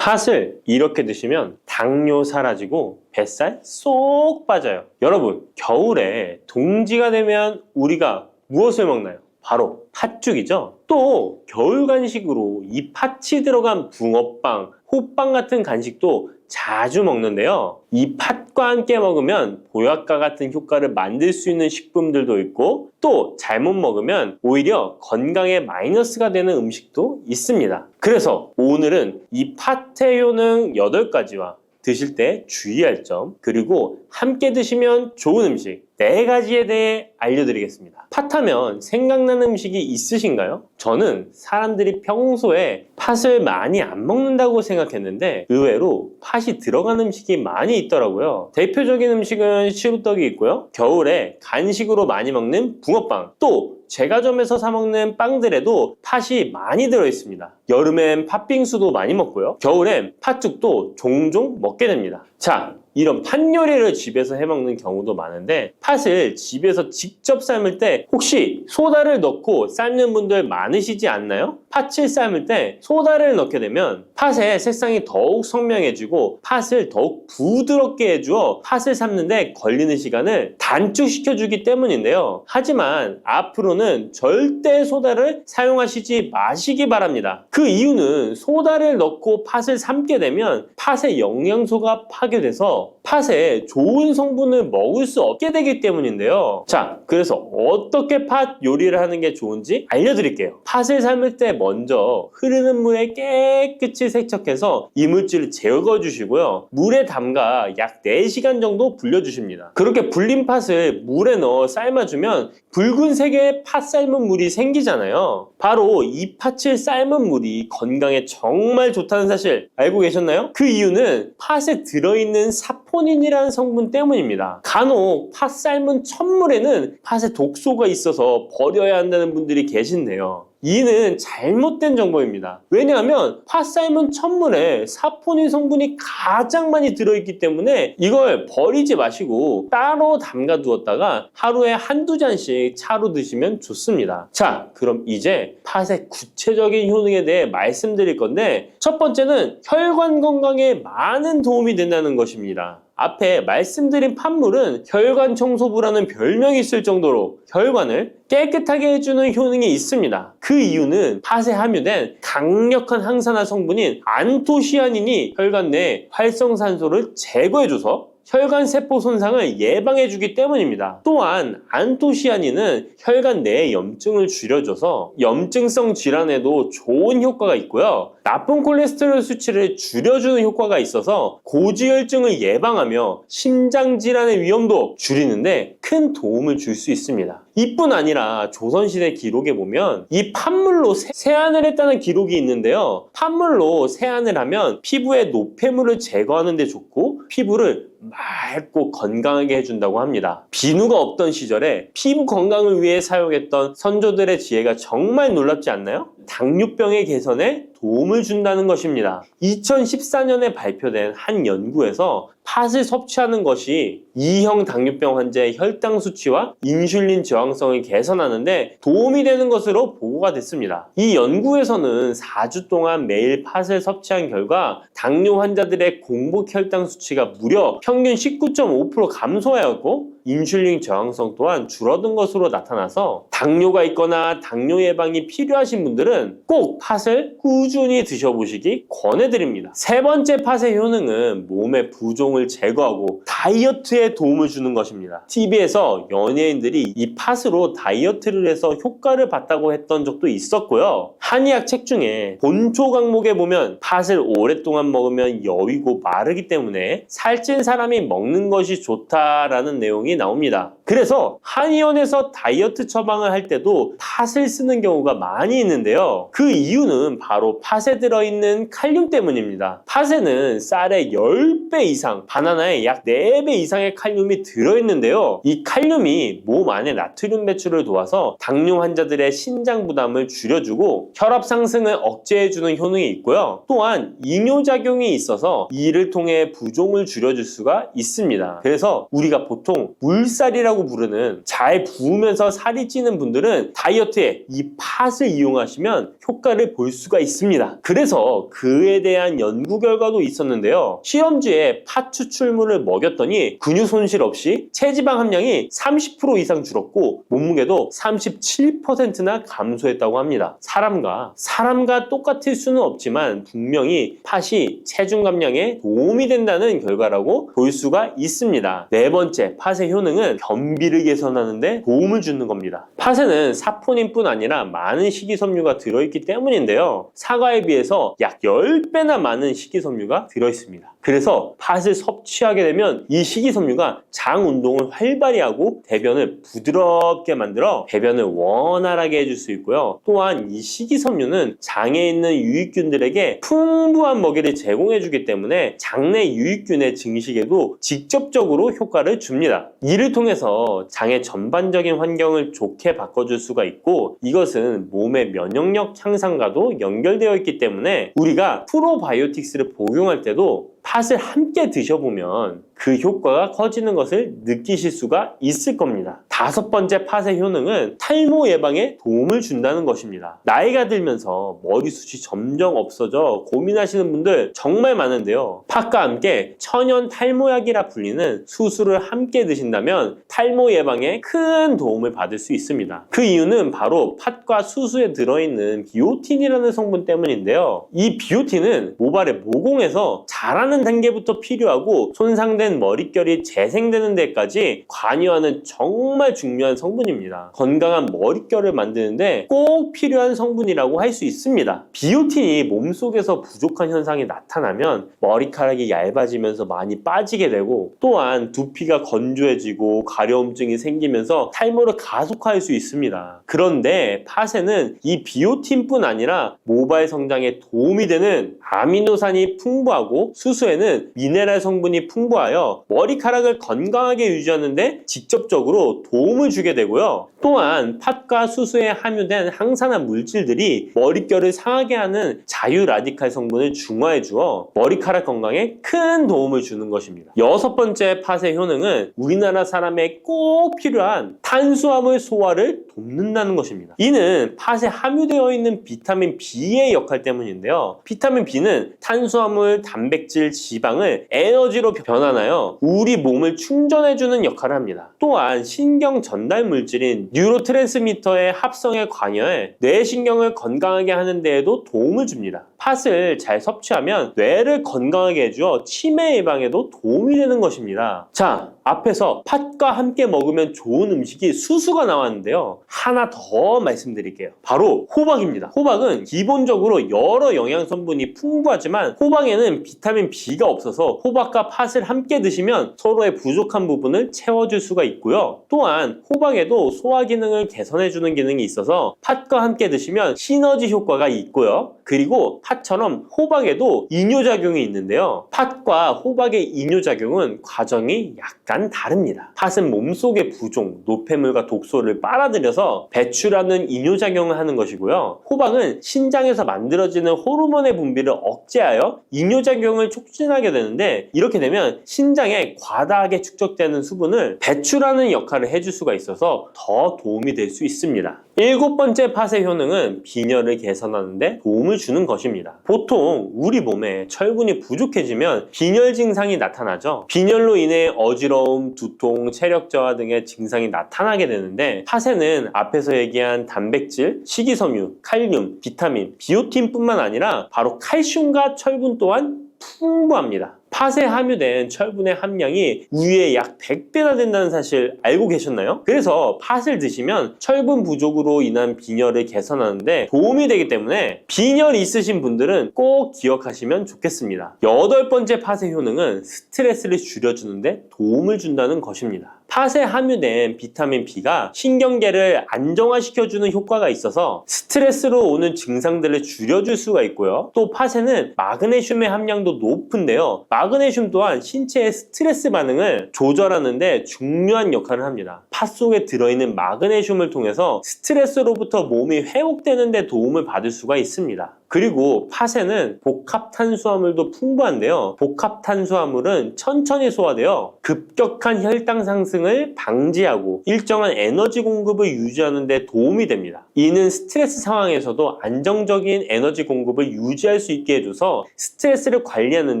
팥을 이렇게 드시면 당뇨 사라지고 뱃살 쏙 빠져요. 여러분, 겨울에 동지가 되면 우리가 무엇을 먹나요? 바로 팥죽이죠. 또 겨울 간식으로 이 팥이 들어간 붕어빵, 호빵 같은 간식도 자주 먹는데요. 이 팥과 함께 먹으면 보약과 같은 효과를 만들 수 있는 식품들도 있고, 또 잘못 먹으면 오히려 건강에 마이너스가 되는 음식도 있습니다. 그래서 오늘은 이 팥의 효능 8가지와 드실 때 주의할 점, 그리고 함께 드시면 좋은 음식 4가지에 대해 알려드리겠습니다. 팥하면 생각나는 음식이 있으신가요? 저는 사람들이 평소에 팥을 많이 안 먹는다고 생각했는데 의외로 팥이 들어간 음식이 많이 있더라고요. 대표적인 음식은 시루떡이 있고요. 겨울에 간식으로 많이 먹는 붕어빵, 또 제과점에서 사 먹는 빵들에도 팥이 많이 들어있습니다. 여름엔 팥빙수도 많이 먹고요. 겨울엔 팥죽도 종종 먹게 됩니다. 자, 이런 팥 요리를 집에서 해먹는 경우도 많은데, 팥을 집에서 직접 삶을 때 혹시 소다를 넣고 삶는 분들 많으시지 않나요? 팥을 삶을 때 소다를 넣게 되면 팥의 색상이 더욱 선명해지고 팥을 더욱 부드럽게 해주어 팥을 삶는데 걸리는 시간을 단축시켜주기 때문인데요. 하지만 앞으로는 절대 소다를 사용하시지 마시기 바랍니다. 그 이유는 소다를 넣고 팥을 삶게 되면 팥의 영양소가 파괴돼서 팥에 좋은 성분을 먹을 수 없게 되기 때문인데요. 자, 그래서 어떻게 팥 요리를 하는 게 좋은지 알려드릴게요. 팥을 삶을 때 먼저 흐르는 물에 깨끗이 세척해서 이물질을 제거해 주시고요. 물에 담가 약 4시간 정도 불려주십니다. 그렇게 불린 팥을 물에 넣어 삶아주면 붉은색의 팥 삶은 물이 생기잖아요. 바로 이 팥을 삶은 물이 건강에 정말 좋다는 사실 알고 계셨나요? 그 이유는 팥에 들어있는 사포닌이라는 성분 때문입니다. 간혹 팥 삶은 첫물에는 팥에 독소가 있어서 버려야 한다는 분들이 계신데요. 이는 잘못된 정보입니다. 왜냐하면 팥 삶은 첫물에 사포닌 성분이 가장 많이 들어있기 때문에 이걸 버리지 마시고 따로 담가 두었다가 하루에 1~2잔씩 차로 드시면 좋습니다. 자, 그럼 이제 팥의 구체적인 효능에 대해 말씀드릴 건데, 첫 번째는 혈관 건강에 많은 도움이 된다는 것입니다. 앞에 말씀드린 팥물은 혈관 청소부라는 별명이 있을 정도로 혈관을 깨끗하게 해주는 효능이 있습니다. 그 이유는 팥에 함유된 강력한 항산화 성분인 안토시아닌이 혈관 내 활성산소를 제거해줘서 혈관 세포 손상을 예방해주기 때문입니다. 또한 안토시아닌은 혈관 내의 염증을 줄여줘서 염증성 질환에도 좋은 효과가 있고요. 나쁜 콜레스테롤 수치를 줄여주는 효과가 있어서 고지혈증을 예방하며 심장질환의 위험도 줄이는데 큰 도움을 줄 수 있습니다. 이뿐 아니라 조선시대 기록에 보면 이 팥물로 세안을 했다는 기록이 있는데요. 팥물로 세안을 하면 피부의 노폐물을 제거하는 데 좋고 피부를 맑고 건강하게 해준다고 합니다. 비누가 없던 시절에 피부 건강을 위해 사용했던 선조들의 지혜가 정말 놀랍지 않나요? 당뇨병의 개선에 도움을 준다는 것입니다. 2014년에 발표된 한 연구에서 팥을 섭취하는 것이 2형 당뇨병 환자의 혈당 수치와 인슐린 저항성을 개선하는데 도움이 되는 것으로 보고가 됐습니다. 이 연구에서는 4주 동안 매일 팥을 섭취한 결과 당뇨 환자들의 공복 혈당 수치가 무려 평균 19.5% 감소하였고 인슐린 저항성 또한 줄어든 것으로 나타나서 당뇨가 있거나 당뇨 예방이 필요하신 분들은 꼭 팥을 꾸준히 드셔보시기 권해드립니다. 세 번째 팥의 효능은 몸의 부종을 제거하고 다이어트에 도움을 주는 것입니다. TV에서 연예인들이 이 팥으로 다이어트를 해서 효과를 봤다고 했던 적도 있었고요. 한의학 책 중에 본초 강목에 보면 팥을 오랫동안 먹으면 여위고 마르기 때문에 살찐 사람이 먹는 것이 좋다라는 내용이 나옵니다. 그래서 한의원에서 다이어트 처방을 할 때도 팥을 쓰는 경우가 많이 있는데요. 그 이유는 바로 팥에 들어있는 칼륨 때문입니다. 팥에는 쌀의 10배 이상, 바나나에 약 4배 이상의 칼륨이 들어있는데요. 이 칼륨이 몸 안에 나트륨 배출을 도와서 당뇨 환자들의 신장 부담을 줄여주고 혈압 상승을 억제해주는 효능이 있고요. 또한 이뇨작용이 있어서 이를 통해 부종을 줄여줄 수가 있습니다. 그래서 우리가 보통 물살이라고 부르는 잘 부으면서 살이 찌는 분들은 다이어트에 이 팥을 이용하시면 효과를 볼 수가 있습니다. 그래서 그에 대한 연구 결과도 있었는데요. 시험지에 팥 추출물을 먹였더니 근육 손실 없이 체지방 함량이 30% 이상 줄었고 몸무게도 37%나 감소했다고 합니다. 사람과 똑같을 수는 없지만 분명히 팥이 체중 감량에 도움이 된다는 결과라고 볼 수가 있습니다. 네 번째, 팥의 효능은 변비를 개선하는 데 도움을 주는 겁니다. 팥에는 사포닌뿐 아니라 많은 식이섬유가 들어있기 때문인데요. 사과에 비해서 약 10배나 많은 식이섬유가 들어있습니다. 그래서 팥을 섭취하게 되면 이 식이섬유가 장 운동을 활발히 하고 대변을 부드럽게 만들어 배변을 원활하게 해줄 수 있고요. 또한 이 식이섬유는 장에 있는 유익균들에게 풍부한 먹이를 제공해주기 때문에 장내 유익균의 증식에도 직접적으로 효과를 줍니다. 이를 통해서 장의 전반적인 환경을 좋게 바꿔줄 수가 있고 이것은 몸의 면역력 향상과도 연결되어 있기 때문에 우리가 프로바이오틱스를 복용할 때도 팥을 함께 드셔보면 그 효과가 커지는 것을 느끼실 수가 있을 겁니다. 다섯 번째 팥의 효능은 탈모 예방에 도움을 준다는 것입니다. 나이가 들면서 머리숱이 점점 없어져 고민하시는 분들 정말 많은데요. 팥과 함께 천연 탈모약이라 불리는 수수를 함께 드신다면 탈모 예방에 큰 도움을 받을 수 있습니다. 그 이유는 바로 팥과 수수에 들어있는 비오틴이라는 성분 때문인데요. 이 비오틴은 모발의 모공에서 자라는 단계부터 필요하고 손상된 머릿결이 재생되는 데까지 관여하는 정말 중요한 성분입니다. 건강한 머릿결을 만드는데 꼭 필요한 성분이라고 할 수 있습니다. 비오틴이 몸속에서 부족한 현상이 나타나면 머리카락이 얇아지면서 많이 빠지게 되고 또한 두피가 건조해지고 가려움증이 생기면서 탈모를 가속화할 수 있습니다. 그런데 팥에는 이 비오틴뿐 아니라 모발 성장에 도움이 되는 아미노산이 풍부하고 수수에는 미네랄 성분이 풍부하여 머리카락을 건강하게 유지하는 데 직접적으로 도움을 주게 되고요. 또한 팥과 수수에 함유된 항산화 물질들이 머릿결을 상하게 하는 자유 라디칼 성분을 중화해 주어 머리카락 건강에 큰 도움을 주는 것입니다. 여섯 번째 팥의 효능은 우리나라 사람에 꼭 필요한 탄수화물 소화를 돕는다는 것입니다. 이는 팥에 함유되어 있는 비타민 B의 역할 때문인데요. 비타민 B는 탄수화물, 단백질, 지방을 에너지로 변환하여 우리 몸을 충전해주는 역할을 합니다. 또한 신경 전달 물질인 뉴로트랜스미터의 합성에 관여해 뇌신경을 건강하게 하는 데에도 도움을 줍니다. 팥을 잘 섭취하면 뇌를 건강하게 해주어 치매 예방에도 도움이 되는 것입니다. 자, 앞에서 팥과 함께 먹으면 좋은 음식이 수수가 나왔는데요. 하나 더 말씀드릴게요. 바로 호박입니다. 호박은 기본적으로 여러 영양성분이 풍부하지만 호박에는 비타민 B가 없어서 호박과 팥을 함께 드시면 서로의 부족한 부분을 채워줄 수가 있고요. 또한 호박에도 소화 기능을 개선해주는 기능이 있어서 팥과 함께 드시면 시너지 효과가 있고요. 그리고 팥처럼 호박에도 이뇨작용이 있는데요. 팥과 호박의 이뇨작용은 과정이 약간 다릅니다. 팥은 몸속의 부종, 노폐물과 독소를 빨아들여서 배출하는 이뇨작용을 하는 것이고요. 호박은 신장에서 만들어지는 호르몬의 분비를 억제하여 이뇨작용을 촉진하게 되는데 이렇게 되면 신장에 과다하게 축적되는 수분을 배출하는 역할을 해줄 수가 있어서 더 도움이 될 수 있습니다. 일곱 번째 팥의 효능은 빈혈을 개선하는 데 도움을 주는 것입니다. 보통 우리 몸에 철분이 부족해지면 빈혈 증상이 나타나죠. 빈혈로 인해 어지러움, 두통, 체력 저하 등의 증상이 나타나게 되는데 팥에는 앞에서 얘기한 단백질, 식이섬유, 칼륨, 비타민, 비오틴뿐만 아니라 바로 칼슘과 철분 또한 풍부합니다. 팥에 함유된 철분의 함량이 우유의 약 100배나 된다는 사실 알고 계셨나요? 그래서 팥을 드시면 철분 부족으로 인한 빈혈을 개선하는데 도움이 되기 때문에 빈혈이 있으신 분들은 꼭 기억하시면 좋겠습니다. 여덟 번째 팥의 효능은 스트레스를 줄여주는데 도움을 준다는 것입니다. 팥에 함유된 비타민 B가 신경계를 안정화시켜주는 효과가 있어서 스트레스로 오는 증상들을 줄여줄 수가 있고요. 또 팥에는 마그네슘의 함량도 높은데요. 마그네슘 또한 신체의 스트레스 반응을 조절하는 데 중요한 역할을 합니다. 팥 속에 들어있는 마그네슘을 통해서 스트레스로부터 몸이 회복되는 데 도움을 받을 수가 있습니다. 그리고 팥에는 복합탄수화물도 풍부한데요. 복합탄수화물은 천천히 소화되어 급격한 혈당 상승을 방지하고 일정한 에너지 공급을 유지하는 데 도움이 됩니다. 이는 스트레스 상황에서도 안정적인 에너지 공급을 유지할 수 있게 해줘서 스트레스를 관리하는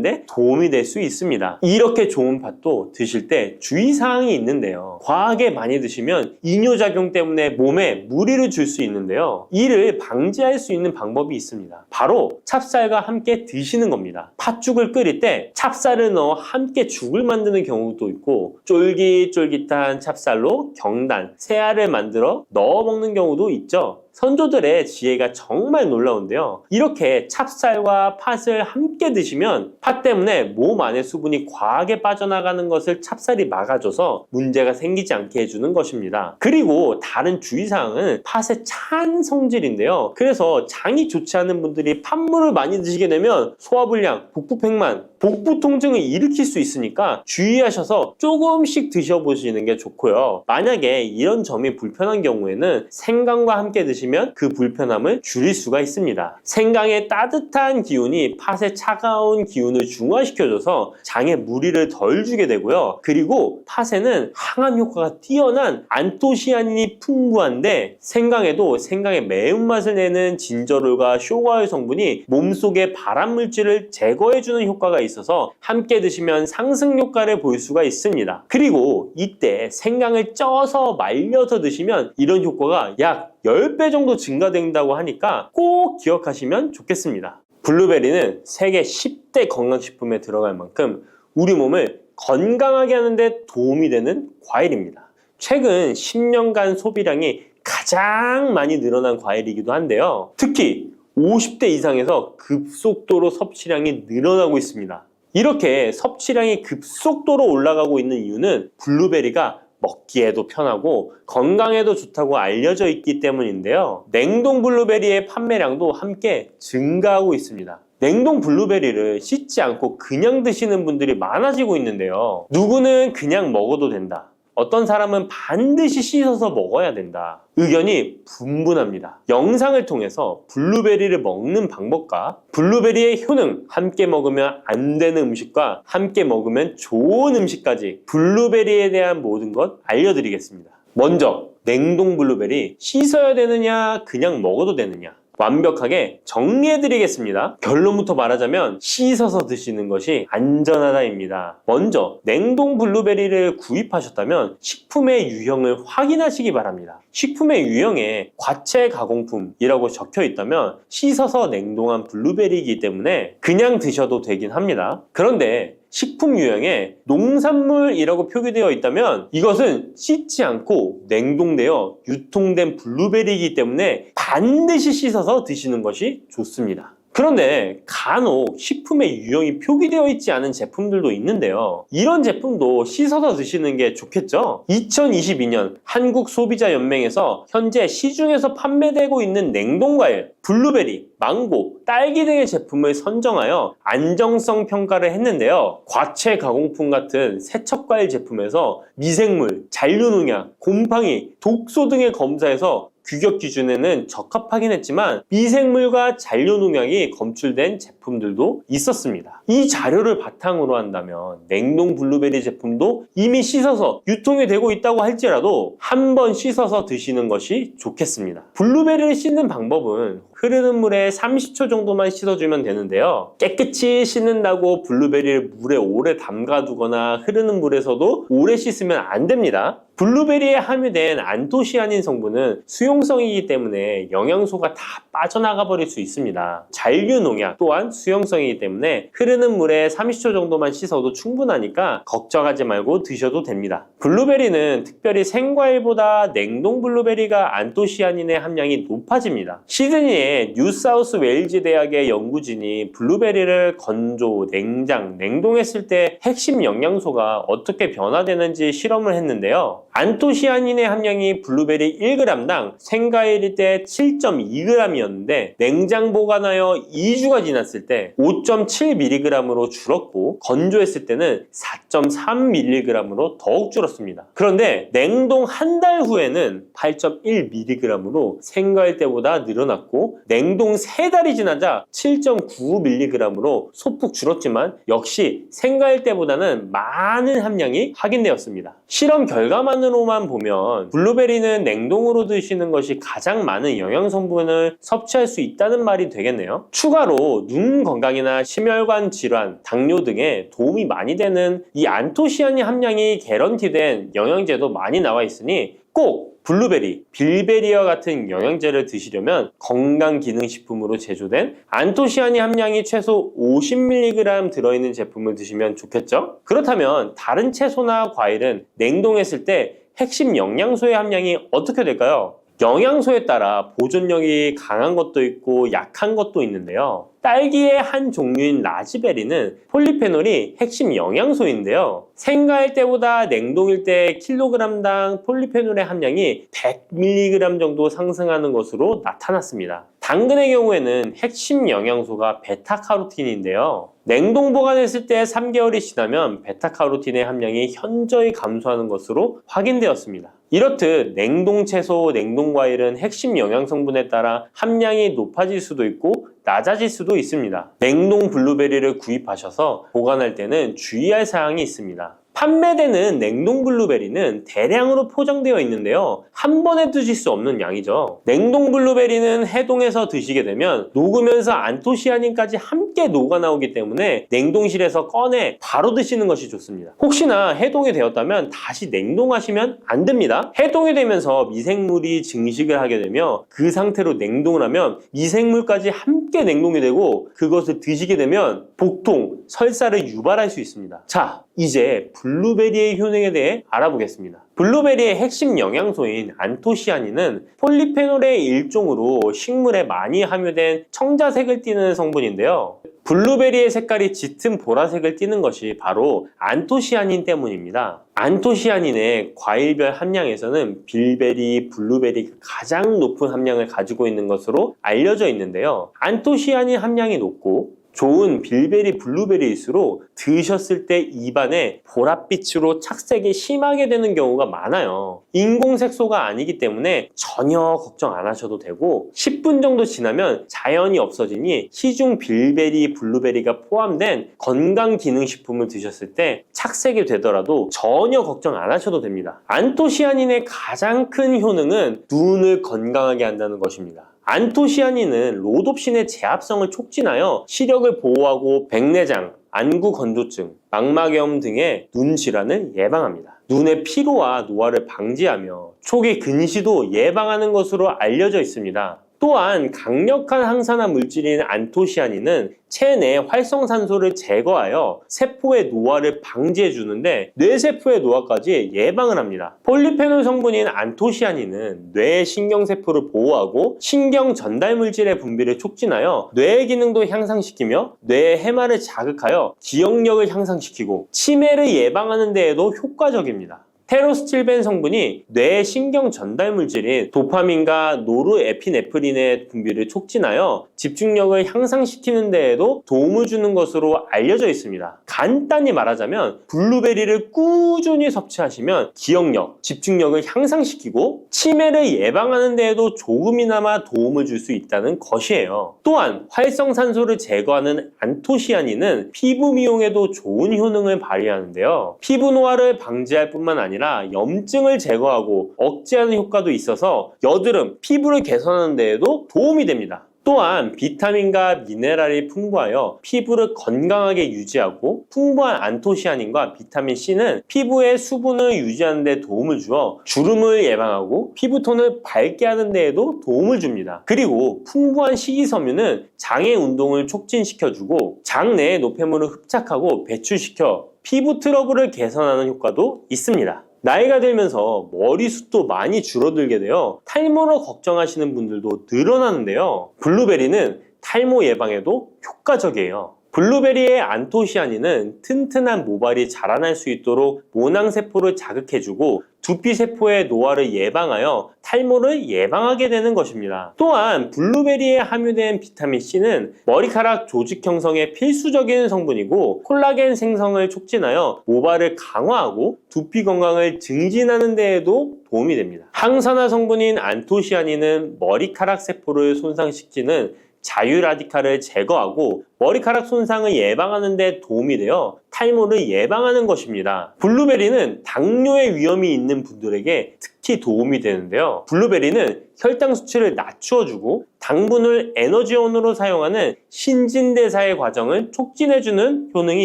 데 도움이 될 수 있습니다. 이렇게 좋은 팥도 드실 때 주의사항이 있는데요. 과하게 많이 드시면 이뇨작용 때문에 몸에 무리를 줄 수 있는데요. 이를 방지할 수 있는 방법이 있습니다. 바로 찹쌀과 함께 드시는 겁니다. 팥죽을 끓일 때 찹쌀을 넣어 함께 죽을 만드는 경우도 있고 쫄깃쫄깃한 찹쌀로 경단, 새알을 만들어 넣어 먹는 경우도 있죠. 선조들의 지혜가 정말 놀라운데요. 이렇게 찹쌀과 팥을 함께 드시면 팥 때문에 몸 안에 수분이 과하게 빠져나가는 것을 찹쌀이 막아줘서 문제가 생기지 않게 해주는 것입니다. 그리고 다른 주의사항은 팥의 찬 성질인데요. 그래서 장이 좋지 않은 분들이 팥물을 많이 드시게 되면 소화불량, 복부팽만, 복부 통증을 일으킬 수 있으니까 주의하셔서 조금씩 드셔보시는 게 좋고요. 만약에 이런 점이 불편한 경우에는 생강과 함께 드시면 그 불편함을 줄일 수가 있습니다. 생강의 따뜻한 기운이 팥의 차가운 기운을 중화시켜줘서 장에 무리를 덜 주게 되고요. 그리고 팥에는 항암 효과가 뛰어난 안토시아닌이 풍부한데 생강에도 생강의 매운맛을 내는 진저롤과 쇼가올 성분이 몸속의 발암물질을 제거해주는 효과가 있어서 함께 드시면 상승 효과를 볼 수가 있습니다. 그리고 이때 생강을 쪄서 말려서 드시면 이런 효과가 약 10배 정도 증가된다고 하니까 꼭 기억하시면 좋겠습니다. 블루베리는 세계 10대 건강식품에 들어갈 만큼 우리 몸을 건강하게 하는데 도움이 되는 과일입니다. 최근 10년간 소비량이 가장 많이 늘어난 과일이기도 한데요. 특히 50대 이상에서 급속도로 섭취량이 늘어나고 있습니다. 이렇게 섭취량이 급속도로 올라가고 있는 이유는 블루베리가 먹기에도 편하고 건강에도 좋다고 알려져 있기 때문인데요. 냉동 블루베리의 판매량도 함께 증가하고 있습니다. 냉동 블루베리를 씻지 않고 그냥 드시는 분들이 많아지고 있는데요. 누구는 그냥 먹어도 된다. 어떤 사람은 반드시 씻어서 먹어야 된다. 의견이 분분합니다. 영상을 통해서 블루베리를 먹는 방법과 블루베리의 효능, 함께 먹으면 안 되는 음식과 함께 먹으면 좋은 음식까지 블루베리에 대한 모든 것 알려드리겠습니다. 먼저 냉동 블루베리 씻어야 되느냐 그냥 먹어도 되느냐 완벽하게 정리해드리겠습니다. 결론부터 말하자면 씻어서 드시는 것이 안전하다입니다. 먼저 냉동 블루베리를 구입하셨다면 식품의 유형을 확인하시기 바랍니다. 식품의 유형에 과체 가공품이라고 적혀 있다면 씻어서 냉동한 블루베리이기 때문에 그냥 드셔도 되긴 합니다. 그런데 식품 유형에 농산물이라고 표기되어 있다면 이것은 씻지 않고 냉동되어 유통된 블루베리이기 때문에 반드시 씻어서 드시는 것이 좋습니다. 그런데 간혹 식품의 유형이 표기되어 있지 않은 제품들도 있는데요. 이런 제품도 씻어서 드시는 게 좋겠죠? 2022년 한국소비자연맹에서 현재 시중에서 판매되고 있는 냉동과일, 블루베리, 망고, 딸기 등의 제품을 선정하여 안정성 평가를 했는데요. 과체 가공품 같은 세척과일 제품에서 미생물, 잔류농약, 곰팡이, 독소 등의 검사에서 규격 기준에는 적합하긴 했지만 미생물과 잔류농약이 검출된 제품들도 있었습니다. 이 자료를 바탕으로 한다면 냉동 블루베리 제품도 이미 씻어서 유통이 되고 있다고 할지라도 한번 씻어서 드시는 것이 좋겠습니다. 블루베리를 씻는 방법은 흐르는 물에 30초 정도만 씻어주면 되는데요. 깨끗이 씻는다고 블루베리를 물에 오래 담가두거나 흐르는 물에서도 오래 씻으면 안 됩니다. 블루베리에 함유된 안토시아닌 성분은 수용성이기 때문에 영양소가 다 빠져나가 버릴 수 있습니다. 잔류농약 또한 수용성이기 때문에 흐르는 물에 30초 정도만 씻어도 충분하니까 걱정하지 말고 드셔도 됩니다. 블루베리는 특별히 생과일보다 냉동 블루베리가 안토시아닌의 함량이 높아집니다. 시드니의 뉴사우스 웨일즈 대학의 연구진이 블루베리를 건조, 냉장, 냉동했을 때 핵심 영양소가 어떻게 변화되는지 실험을 했는데요. 안토시아닌의 함량이 블루베리 1g당 생과일일 때 7.2g이었는데 냉장 보관하여 2주가 지났을 때 5.7mg으로 줄었고 건조했을 때는 4.3mg으로 더욱 줄었습니다. 그런데 냉동 한 달 후에는 8.1mg으로 생과일 때보다 늘어났고 냉동 3달이 지나자 7.9mg으로 소폭 줄었지만 역시 생과일 때보다는 많은 함량이 확인되었습니다. 실험 결과만으로만 보면 블루베리는 냉동으로 드시는 것이 가장 많은 영양 성분을 섭취할 수 있다는 말이 되겠네요. 추가로 눈 건강이나 심혈관 질환, 당뇨 등에 도움이 많이 되는 이 안토시아닌 함량이 개런티된 영양제도 많이 나와 있으니 꼭 블루베리, 빌베리와 같은 영양제를 드시려면 건강기능식품으로 제조된 안토시아닌 함량이 최소 50mg 들어있는 제품을 드시면 좋겠죠? 그렇다면 다른 채소나 과일은 냉동했을 때 핵심 영양소의 함량이 어떻게 될까요? 영양소에 따라 보존력이 강한 것도 있고 약한 것도 있는데요. 딸기의 한 종류인 라즈베리는 폴리페놀이 핵심 영양소인데요. 생과일 때보다 냉동일 때 킬로그램당 폴리페놀의 함량이 100mg 정도 상승하는 것으로 나타났습니다. 당근의 경우에는 핵심 영양소가 베타카로틴인데요. 냉동 보관했을 때 3개월이 지나면 베타카로틴의 함량이 현저히 감소하는 것으로 확인되었습니다. 이렇듯 냉동 채소, 냉동 과일은 핵심 영양 성분에 따라 함량이 높아질 수도 있고 낮아질 수도 있습니다. 냉동 블루베리를 구입하셔서 보관할 때는 주의할 사항이 있습니다. 판매되는 냉동 블루베리는 대량으로 포장되어 있는데요. 한 번에 드실 수 없는 양이죠. 냉동 블루베리는 해동해서 드시게 되면 녹으면서 안토시아닌까지 함께 녹아 나오기 때문에 냉동실에서 꺼내 바로 드시는 것이 좋습니다. 혹시나 해동이 되었다면 다시 냉동하시면 안 됩니다. 해동이 되면서 미생물이 증식을 하게 되며 그 상태로 냉동을 하면 미생물까지 함께 냉동이 되고 그것을 드시게 되면 복통, 설사를 유발할 수 있습니다. 자, 이제 블루베리의 효능에 대해 알아보겠습니다. 블루베리의 핵심 영양소인 안토시아닌은 폴리페놀의 일종으로 식물에 많이 함유된 청자색을 띠는 성분인데요. 블루베리의 색깔이 짙은 보라색을 띠는 것이 바로 안토시아닌 때문입니다. 안토시아닌의 과일별 함량에서는 빌베리, 블루베리가 가장 높은 함량을 가지고 있는 것으로 알려져 있는데요. 안토시아닌 함량이 높고 좋은 빌베리, 블루베리일수록 드셨을 때 입안에 보랏빛으로 착색이 심하게 되는 경우가 많아요. 인공색소가 아니기 때문에 전혀 걱정 안 하셔도 되고 10분 정도 지나면 자연히 없어지니 시중 빌베리, 블루베리가 포함된 건강기능식품을 드셨을 때 착색이 되더라도 전혀 걱정 안 하셔도 됩니다. 안토시아닌의 가장 큰 효능은 눈을 건강하게 한다는 것입니다. 안토시아닌은 로놉신의 제합성을 촉진하여 시력을 보호하고 백내장, 안구 건조증, 망막염 등의 눈 질환을 예방합니다. 눈의 피로와 노화를 방지하며 초기 근시도 예방하는 것으로 알려져 있습니다. 또한 강력한 항산화 물질인 안토시아닌은 체내 활성산소를 제거하여 세포의 노화를 방지해 주는데 뇌세포의 노화까지 예방을 합니다. 폴리페놀 성분인 안토시아닌은 뇌의 신경세포를 보호하고 신경 전달 물질의 분비를 촉진하여 뇌의 기능도 향상시키며 뇌의 해마를 자극하여 기억력을 향상시키고 치매를 예방하는 데에도 효과적입니다. 테로스틸벤 성분이 뇌의 신경 전달 물질인 도파민과 노르에피네프린의 분비를 촉진하여 집중력을 향상시키는 데에도 도움을 주는 것으로 알려져 있습니다. 간단히 말하자면 블루베리를 꾸준히 섭취하시면 기억력, 집중력을 향상시키고 치매를 예방하는 데에도 조금이나마 도움을 줄 수 있다는 것이에요. 또한 활성산소를 제거하는 안토시아닌은 피부 미용에도 좋은 효능을 발휘하는데요. 피부 노화를 방지할 뿐만 아니라 염증을 제거하고 억제하는 효과도 있어서 여드름, 피부를 개선하는 데에도 도움이 됩니다. 또한 비타민과 미네랄이 풍부하여 피부를 건강하게 유지하고 풍부한 안토시아닌과 비타민C는 피부의 수분을 유지하는 데 도움을 주어 주름을 예방하고 피부톤을 밝게 하는 데에도 도움을 줍니다. 그리고 풍부한 식이섬유는 장의 운동을 촉진시켜주고 장내의 노폐물을 흡착하고 배출시켜 피부 트러블을 개선하는 효과도 있습니다. 나이가 들면서 머리숱도 많이 줄어들게 되어 탈모로 걱정하시는 분들도 늘어나는데요. 블루베리는 탈모 예방에도 효과적이에요. 블루베리의 안토시아닌은 튼튼한 모발이 자라날 수 있도록 모낭세포를 자극해주고 두피세포의 노화를 예방하여 탈모를 예방하게 되는 것입니다. 또한 블루베리에 함유된 비타민C는 머리카락 조직 형성에 필수적인 성분이고 콜라겐 생성을 촉진하여 모발을 강화하고 두피 건강을 증진하는 데에도 도움이 됩니다. 항산화 성분인 안토시아닌은 머리카락 세포를 손상시키는 자유라디칼을 제거하고 머리카락 손상을 예방하는 데 도움이 되어 탈모를 예방하는 것입니다. 블루베리는 당뇨의 위험이 있는 분들에게 특히 도움이 되는데요. 블루베리는 혈당 수치를 낮추어주고 당분을 에너지원으로 사용하는 신진대사의 과정을 촉진해주는 효능이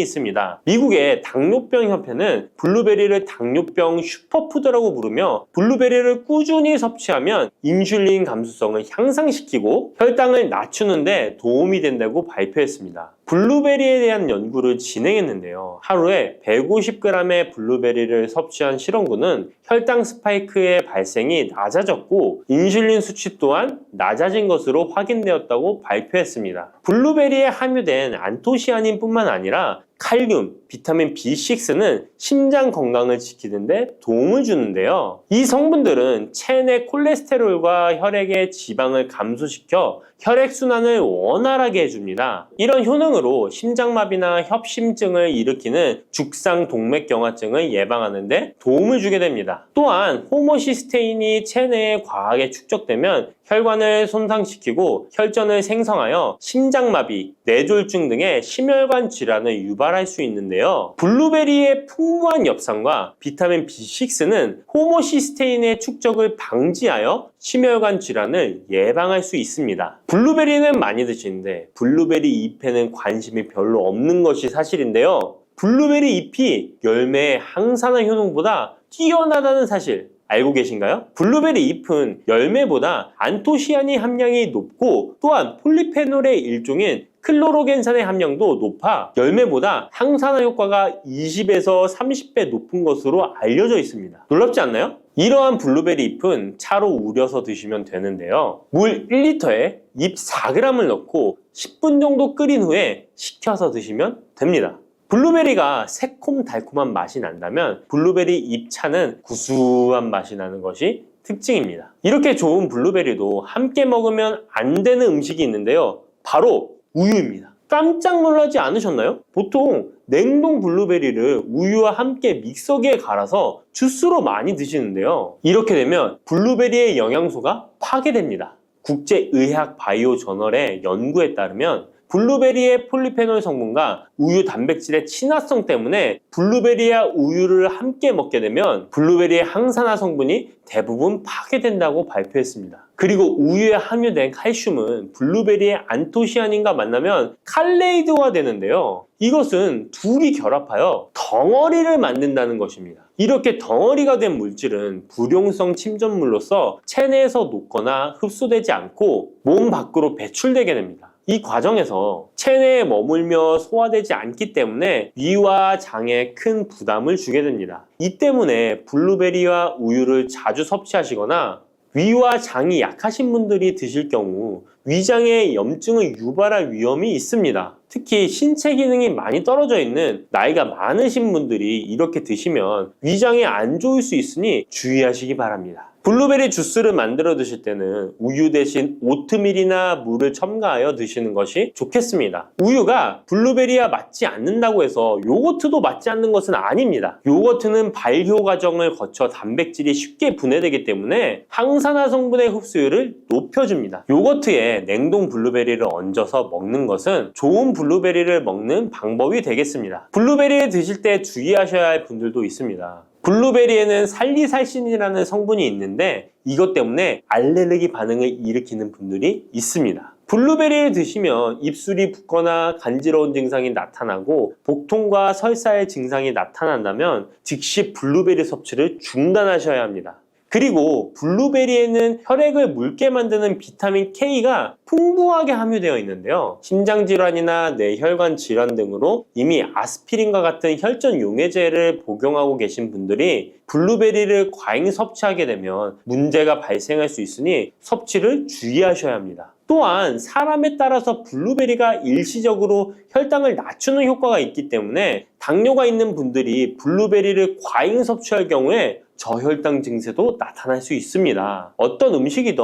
있습니다. 미국의 당뇨병 협회는 블루베리를 당뇨병 슈퍼푸드라고 부르며 블루베리를 꾸준히 섭취하면 인슐린 감수성을 향상시키고 혈당을 낮추는 데 도움이 된다고 발표했습니다. 블루베리에 대한 연구를 진행했는데요. 하루에 150g의 블루베리를 섭취한 실험군은 혈당 스파이크의 발생이 낮아졌고 인슐린 수치 또한 낮아진 것으로 확인되었다고 발표했습니다. 블루베리에 함유된 안토시아닌뿐만 아니라 칼륨, 비타민 B6는 심장 건강을 지키는 데 도움을 주는데요. 이 성분들은 체내 콜레스테롤과 혈액의 지방을 감소시켜 혈액순환을 원활하게 해줍니다. 이런 효능으로 심장마비나 협심증을 일으키는 죽상동맥경화증을 예방하는 데 도움을 주게 됩니다. 또한 호모시스테인이 체내에 과하게 축적되면 혈관을 손상시키고 혈전을 생성하여 심장마비, 뇌졸중 등의 심혈관 질환을 유발할 수 있는데요. 블루베리의 풍부한 엽산과 비타민 B6는 호모시스테인의 축적을 방지하여 심혈관 질환을 예방할 수 있습니다. 블루베리는 많이 드시는데 블루베리 잎에는 관심이 별로 없는 것이 사실인데요. 블루베리 잎이 열매의 항산화 효능보다 뛰어나다는 사실 알고 계신가요? 블루베리 잎은 열매보다 안토시아닌 함량이 높고 또한 폴리페놀의 일종인 클로로겐산의 함량도 높아 열매보다 항산화 효과가 20에서 30배 높은 것으로 알려져 있습니다. 놀랍지 않나요? 이러한 블루베리 잎은 차로 우려서 드시면 되는데요. 물 1리터에 잎 4g을 넣고 10분 정도 끓인 후에 식혀서 드시면 됩니다. 블루베리가 새콤달콤한 맛이 난다면 블루베리 잎차는 구수한 맛이 나는 것이 특징입니다. 이렇게 좋은 블루베리도 함께 먹으면 안 되는 음식이 있는데요. 바로 우유입니다. 깜짝 놀라지 않으셨나요? 보통 냉동 블루베리를 우유와 함께 믹서기에 갈아서 주스로 많이 드시는데요. 이렇게 되면 블루베리의 영양소가 파괴됩니다. 국제의학 바이오 저널의 연구에 따르면 블루베리의 폴리페놀 성분과 우유 단백질의 친화성 때문에 블루베리와 우유를 함께 먹게 되면 블루베리의 항산화 성분이 대부분 파괴된다고 발표했습니다. 그리고 우유에 함유된 칼슘은 블루베리의 안토시아닌과 만나면 칼레이드화 되는데요. 이것은 둘이 결합하여 덩어리를 만든다는 것입니다. 이렇게 덩어리가 된 물질은 불용성 침전물로서 체내에서 녹거나 흡수되지 않고 몸 밖으로 배출되게 됩니다. 이 과정에서 체내에 머물며 소화되지 않기 때문에 위와 장에 큰 부담을 주게 됩니다. 이 때문에 블루베리와 우유를 자주 섭취하시거나 위와 장이 약하신 분들이 드실 경우 위장에 염증을 유발할 위험이 있습니다. 특히 신체 기능이 많이 떨어져 있는 나이가 많으신 분들이 이렇게 드시면 위장에 안 좋을 수 있으니 주의하시기 바랍니다. 블루베리 주스를 만들어 드실 때는 우유 대신 오트밀이나 물을 첨가하여 드시는 것이 좋겠습니다. 우유가 블루베리와 맞지 않는다고 해서 요거트도 맞지 않는 것은 아닙니다. 요거트는 발효 과정을 거쳐 단백질이 쉽게 분해되기 때문에 항산화 성분의 흡수율을 높여줍니다. 요거트에 냉동 블루베리를 얹어서 먹는 것은 좋은 블루베리를 먹는 방법이 되겠습니다. 블루베리를 드실 때 주의하셔야 할 분들도 있습니다. 블루베리에는 살리살신이라는 성분이 있는데 이것 때문에 알레르기 반응을 일으키는 분들이 있습니다. 블루베리를 드시면 입술이 붓거나 간지러운 증상이 나타나고 복통과 설사의 증상이 나타난다면 즉시 블루베리 섭취를 중단하셔야 합니다. 그리고 블루베리에는 혈액을 묽게 만드는 비타민 K가 풍부하게 함유되어 있는데요. 심장질환이나 뇌혈관 질환 등으로 이미 아스피린과 같은 혈전 용해제를 복용하고 계신 분들이 블루베리를 과잉 섭취하게 되면 문제가 발생할 수 있으니 섭취를 주의하셔야 합니다. 또한 사람에 따라서 블루베리가 일시적으로 혈당을 낮추는 효과가 있기 때문에 당뇨가 있는 분들이 블루베리를 과잉 섭취할 경우에 저혈당 증세도 나타날 수 있습니다. 어떤 음식이든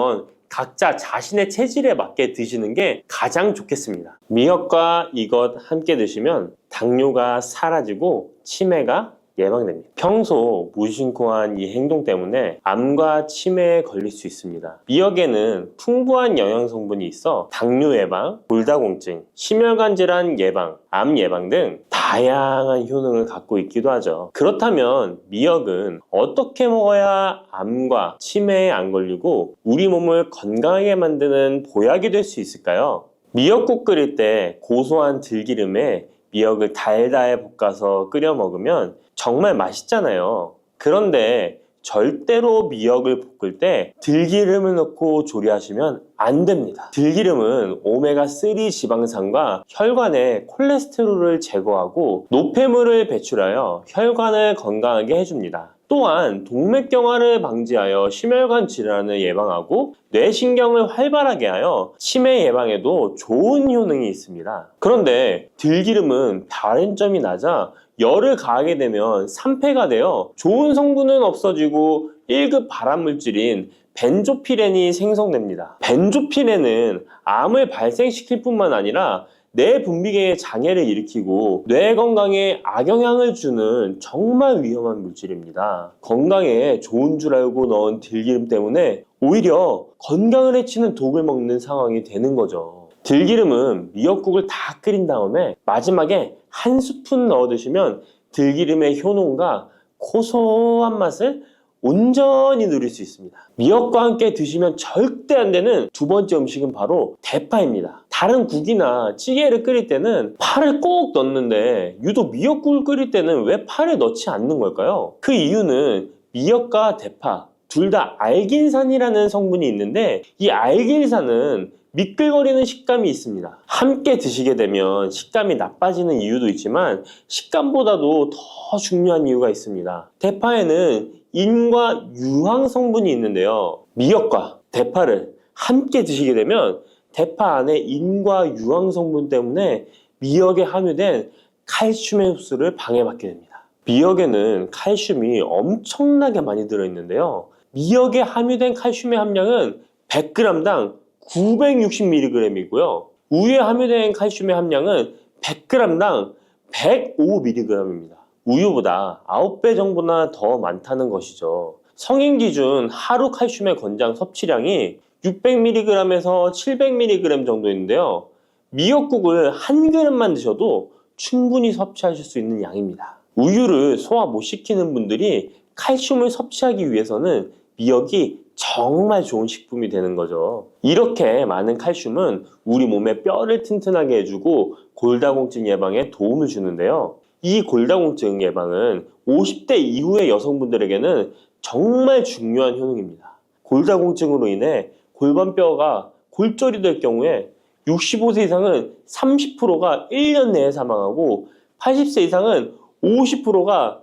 각자 자신의 체질에 맞게 드시는 게 가장 좋겠습니다. 미역과 이것 함께 드시면 당뇨가 사라지고 치매가 예방됩니다. 평소 무심코한 이 행동 때문에 암과 치매에 걸릴 수 있습니다. 미역에는 풍부한 영양 성분이 있어 당뇨 예방, 골다공증, 심혈관 질환 예방, 암 예방 등 다양한 효능을 갖고 있기도 하죠. 그렇다면 미역은 어떻게 먹어야 암과 치매에 안 걸리고 우리 몸을 건강하게 만드는 보약이 될 수 있을까요? 미역국 끓일 때 고소한 들기름에 미역을 달달 볶아서 끓여 먹으면 정말 맛있잖아요. 그런데 절대로 미역을 볶을 때 들기름을 넣고 조리하시면 안 됩니다. 들기름은 오메가3 지방산과 혈관의 콜레스테롤을 제거하고 노폐물을 배출하여 혈관을 건강하게 해줍니다. 또한 동맥경화를 방지하여 심혈관 질환을 예방하고 뇌신경을 활발하게 하여 치매 예방에도 좋은 효능이 있습니다. 그런데 들기름은 다른 점이 낮아 열을 가하게 되면 산패가 되어 좋은 성분은 없어지고 1급 발암물질인 벤조피렌이 생성됩니다. 벤조피렌은 암을 발생시킬 뿐만 아니라 뇌 분비계의 장애를 일으키고 뇌 건강에 악영향을 주는 정말 위험한 물질입니다. 건강에 좋은 줄 알고 넣은 들기름 때문에 오히려 건강을 해치는 독을 먹는 상황이 되는 거죠. 들기름은 미역국을 다 끓인 다음에 마지막에 한 스푼 넣어 드시면 들기름의 효능과 고소한 맛을 온전히 누릴 수 있습니다. 미역과 함께 드시면 절대 안 되는 두 번째 음식은 바로 대파입니다. 다른 국이나 찌개를 끓일 때는 파를 꼭 넣는데 유독 미역국을 끓일 때는 왜 파를 넣지 않는 걸까요? 그 이유는 미역과 대파 둘 다 알긴산이라는 성분이 있는데 이 알긴산은 미끌거리는 식감이 있습니다. 함께 드시게 되면 식감이 나빠지는 이유도 있지만 식감보다도 더 중요한 이유가 있습니다. 대파에는 인과 유황 성분이 있는데요. 미역과 대파를 함께 드시게 되면 대파 안에 인과 유황 성분 때문에 미역에 함유된 칼슘의 흡수를 방해받게 됩니다. 미역에는 칼슘이 엄청나게 많이 들어있는데요. 미역에 함유된 칼슘의 함량은 100g당 960mg이고요. 우유에 함유된 칼슘의 함량은 100g당 105mg입니다. 우유보다 9배 정도나 더 많다는 것이죠. 성인 기준 하루 칼슘의 권장 섭취량이 600mg에서 700mg 정도인데요. 미역국을 한 그릇만 드셔도 충분히 섭취하실 수 있는 양입니다. 우유를 소화 못 시키는 분들이 칼슘을 섭취하기 위해서는 미역이 정말 좋은 식품이 되는 거죠. 이렇게 많은 칼슘은 우리 몸의 뼈를 튼튼하게 해주고 골다공증 예방에 도움을 주는데요. 이 골다공증 예방은 50대 이후의 여성분들에게는 정말 중요한 효능입니다. 골다공증으로 인해 골반뼈가 골절이 될 경우에 65세 이상은 30%가 1년 내에 사망하고 80세 이상은 50%가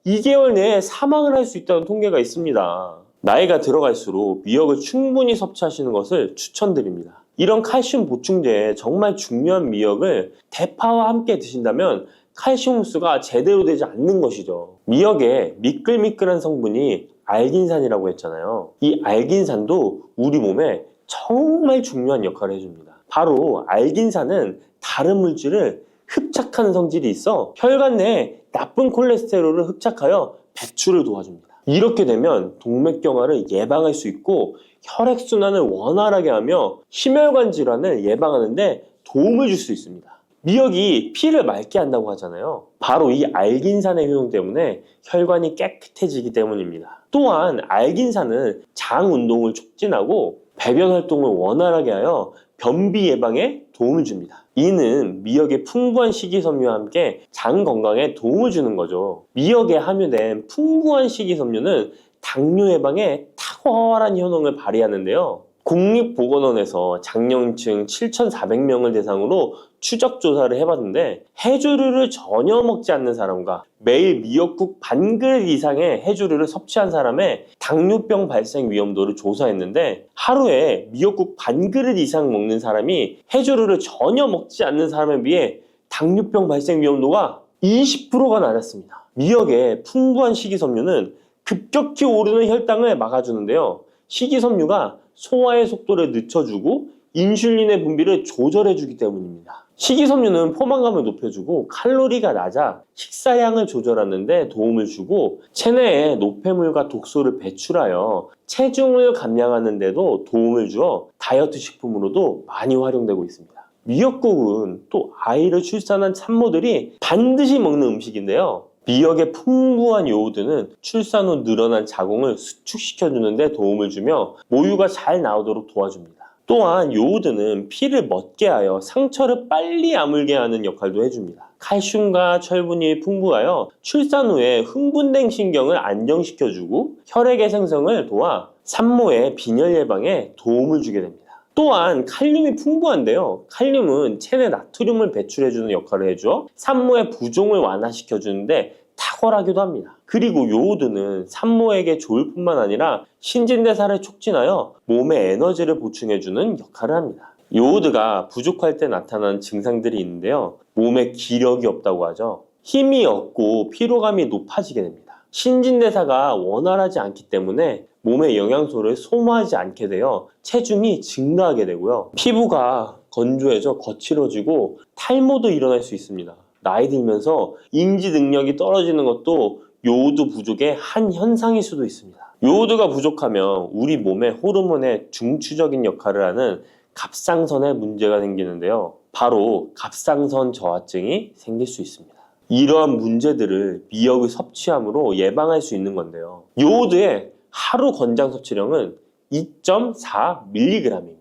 2개월 내에 사망을 할 수 있다는 통계가 있습니다. 나이가 들어갈수록 미역을 충분히 섭취하시는 것을 추천드립니다. 이런 칼슘 보충제에 정말 중요한 미역을 대파와 함께 드신다면 칼슘 흡수가 제대로 되지 않는 것이죠. 미역에 미끌미끌한 성분이 알긴산이라고 했잖아요. 이 알긴산도 우리 몸에 정말 중요한 역할을 해줍니다. 바로 알긴산은 다른 물질을 흡착하는 성질이 있어 혈관 내에 나쁜 콜레스테롤을 흡착하여 배출을 도와줍니다. 이렇게 되면 동맥경화를 예방할 수 있고 혈액순환을 원활하게 하며 심혈관 질환을 예방하는 데 도움을 줄 수 있습니다. 미역이 피를 맑게 한다고 하잖아요. 바로 이 알긴산의 효능 때문에 혈관이 깨끗해지기 때문입니다. 또한 알긴산은 장 운동을 촉진하고 배변 활동을 원활하게 하여 변비 예방에 도움을 줍니다. 이는 미역의 풍부한 식이섬유와 함께 장 건강에 도움을 주는 거죠. 미역에 함유된 풍부한 식이섬유는 당뇨 예방에 탁월한 효능을 발휘하는데요. 국립보건원에서 장년층 7,400명을 대상으로 추적 조사를 해봤는데 해조류를 전혀 먹지 않는 사람과 매일 미역국 반 그릇 이상의 해조류를 섭취한 사람의 당뇨병 발생 위험도를 조사했는데 하루에 미역국 반 그릇 이상 먹는 사람이 해조류를 전혀 먹지 않는 사람에 비해 당뇨병 발생 위험도가 20%가 낮았습니다. 미역의 풍부한 식이섬유는 급격히 오르는 혈당을 막아주는데요. 식이섬유가 소화의 속도를 늦춰주고 인슐린의 분비를 조절해주기 때문입니다. 식이섬유는 포만감을 높여주고 칼로리가 낮아 식사량을 조절하는 데 도움을 주고 체내에 노폐물과 독소를 배출하여 체중을 감량하는 데도 도움을 주어 다이어트 식품으로도 많이 활용되고 있습니다. 미역국은 또 아이를 출산한 산모들이 반드시 먹는 음식인데요. 미역의 풍부한 요오드는 출산 후 늘어난 자궁을 수축시켜주는 데 도움을 주며 모유가 잘 나오도록 도와줍니다. 또한 요오드는 피를 멎게 하여 상처를 빨리 아물게 하는 역할도 해줍니다. 칼슘과 철분이 풍부하여 출산 후에 흥분된 신경을 안정시켜주고 혈액의 생성을 도와 산모의 빈혈 예방에 도움을 주게 됩니다. 또한 칼륨이 풍부한데요. 칼륨은 체내 나트륨을 배출해주는 역할을 해줘 산모의 부종을 완화시켜주는데 탁월하기도 합니다. 그리고 요오드는 산모에게 좋을 뿐만 아니라 신진대사를 촉진하여 몸에 에너지를 보충해주는 역할을 합니다. 요오드가 부족할 때 나타나는 증상들이 있는데요. 몸에 기력이 없다고 하죠. 힘이 없고 피로감이 높아지게 됩니다. 신진대사가 원활하지 않기 때문에 몸의 영양소를 소모하지 않게 되어 체중이 증가하게 되고요. 피부가 건조해져 거칠어지고 탈모도 일어날 수 있습니다. 나이 들면서 인지 능력이 떨어지는 것도 요오드 부족의 한 현상일 수도 있습니다. 요오드가 부족하면 우리 몸의 호르몬의 중추적인 역할을 하는 갑상선에 문제가 생기는데요. 바로 갑상선 저하증이 생길 수 있습니다. 이러한 문제들을 미역을 섭취함으로 예방할 수 있는 건데요. 요오드의 하루 권장 섭취량은 2.4mg입니다.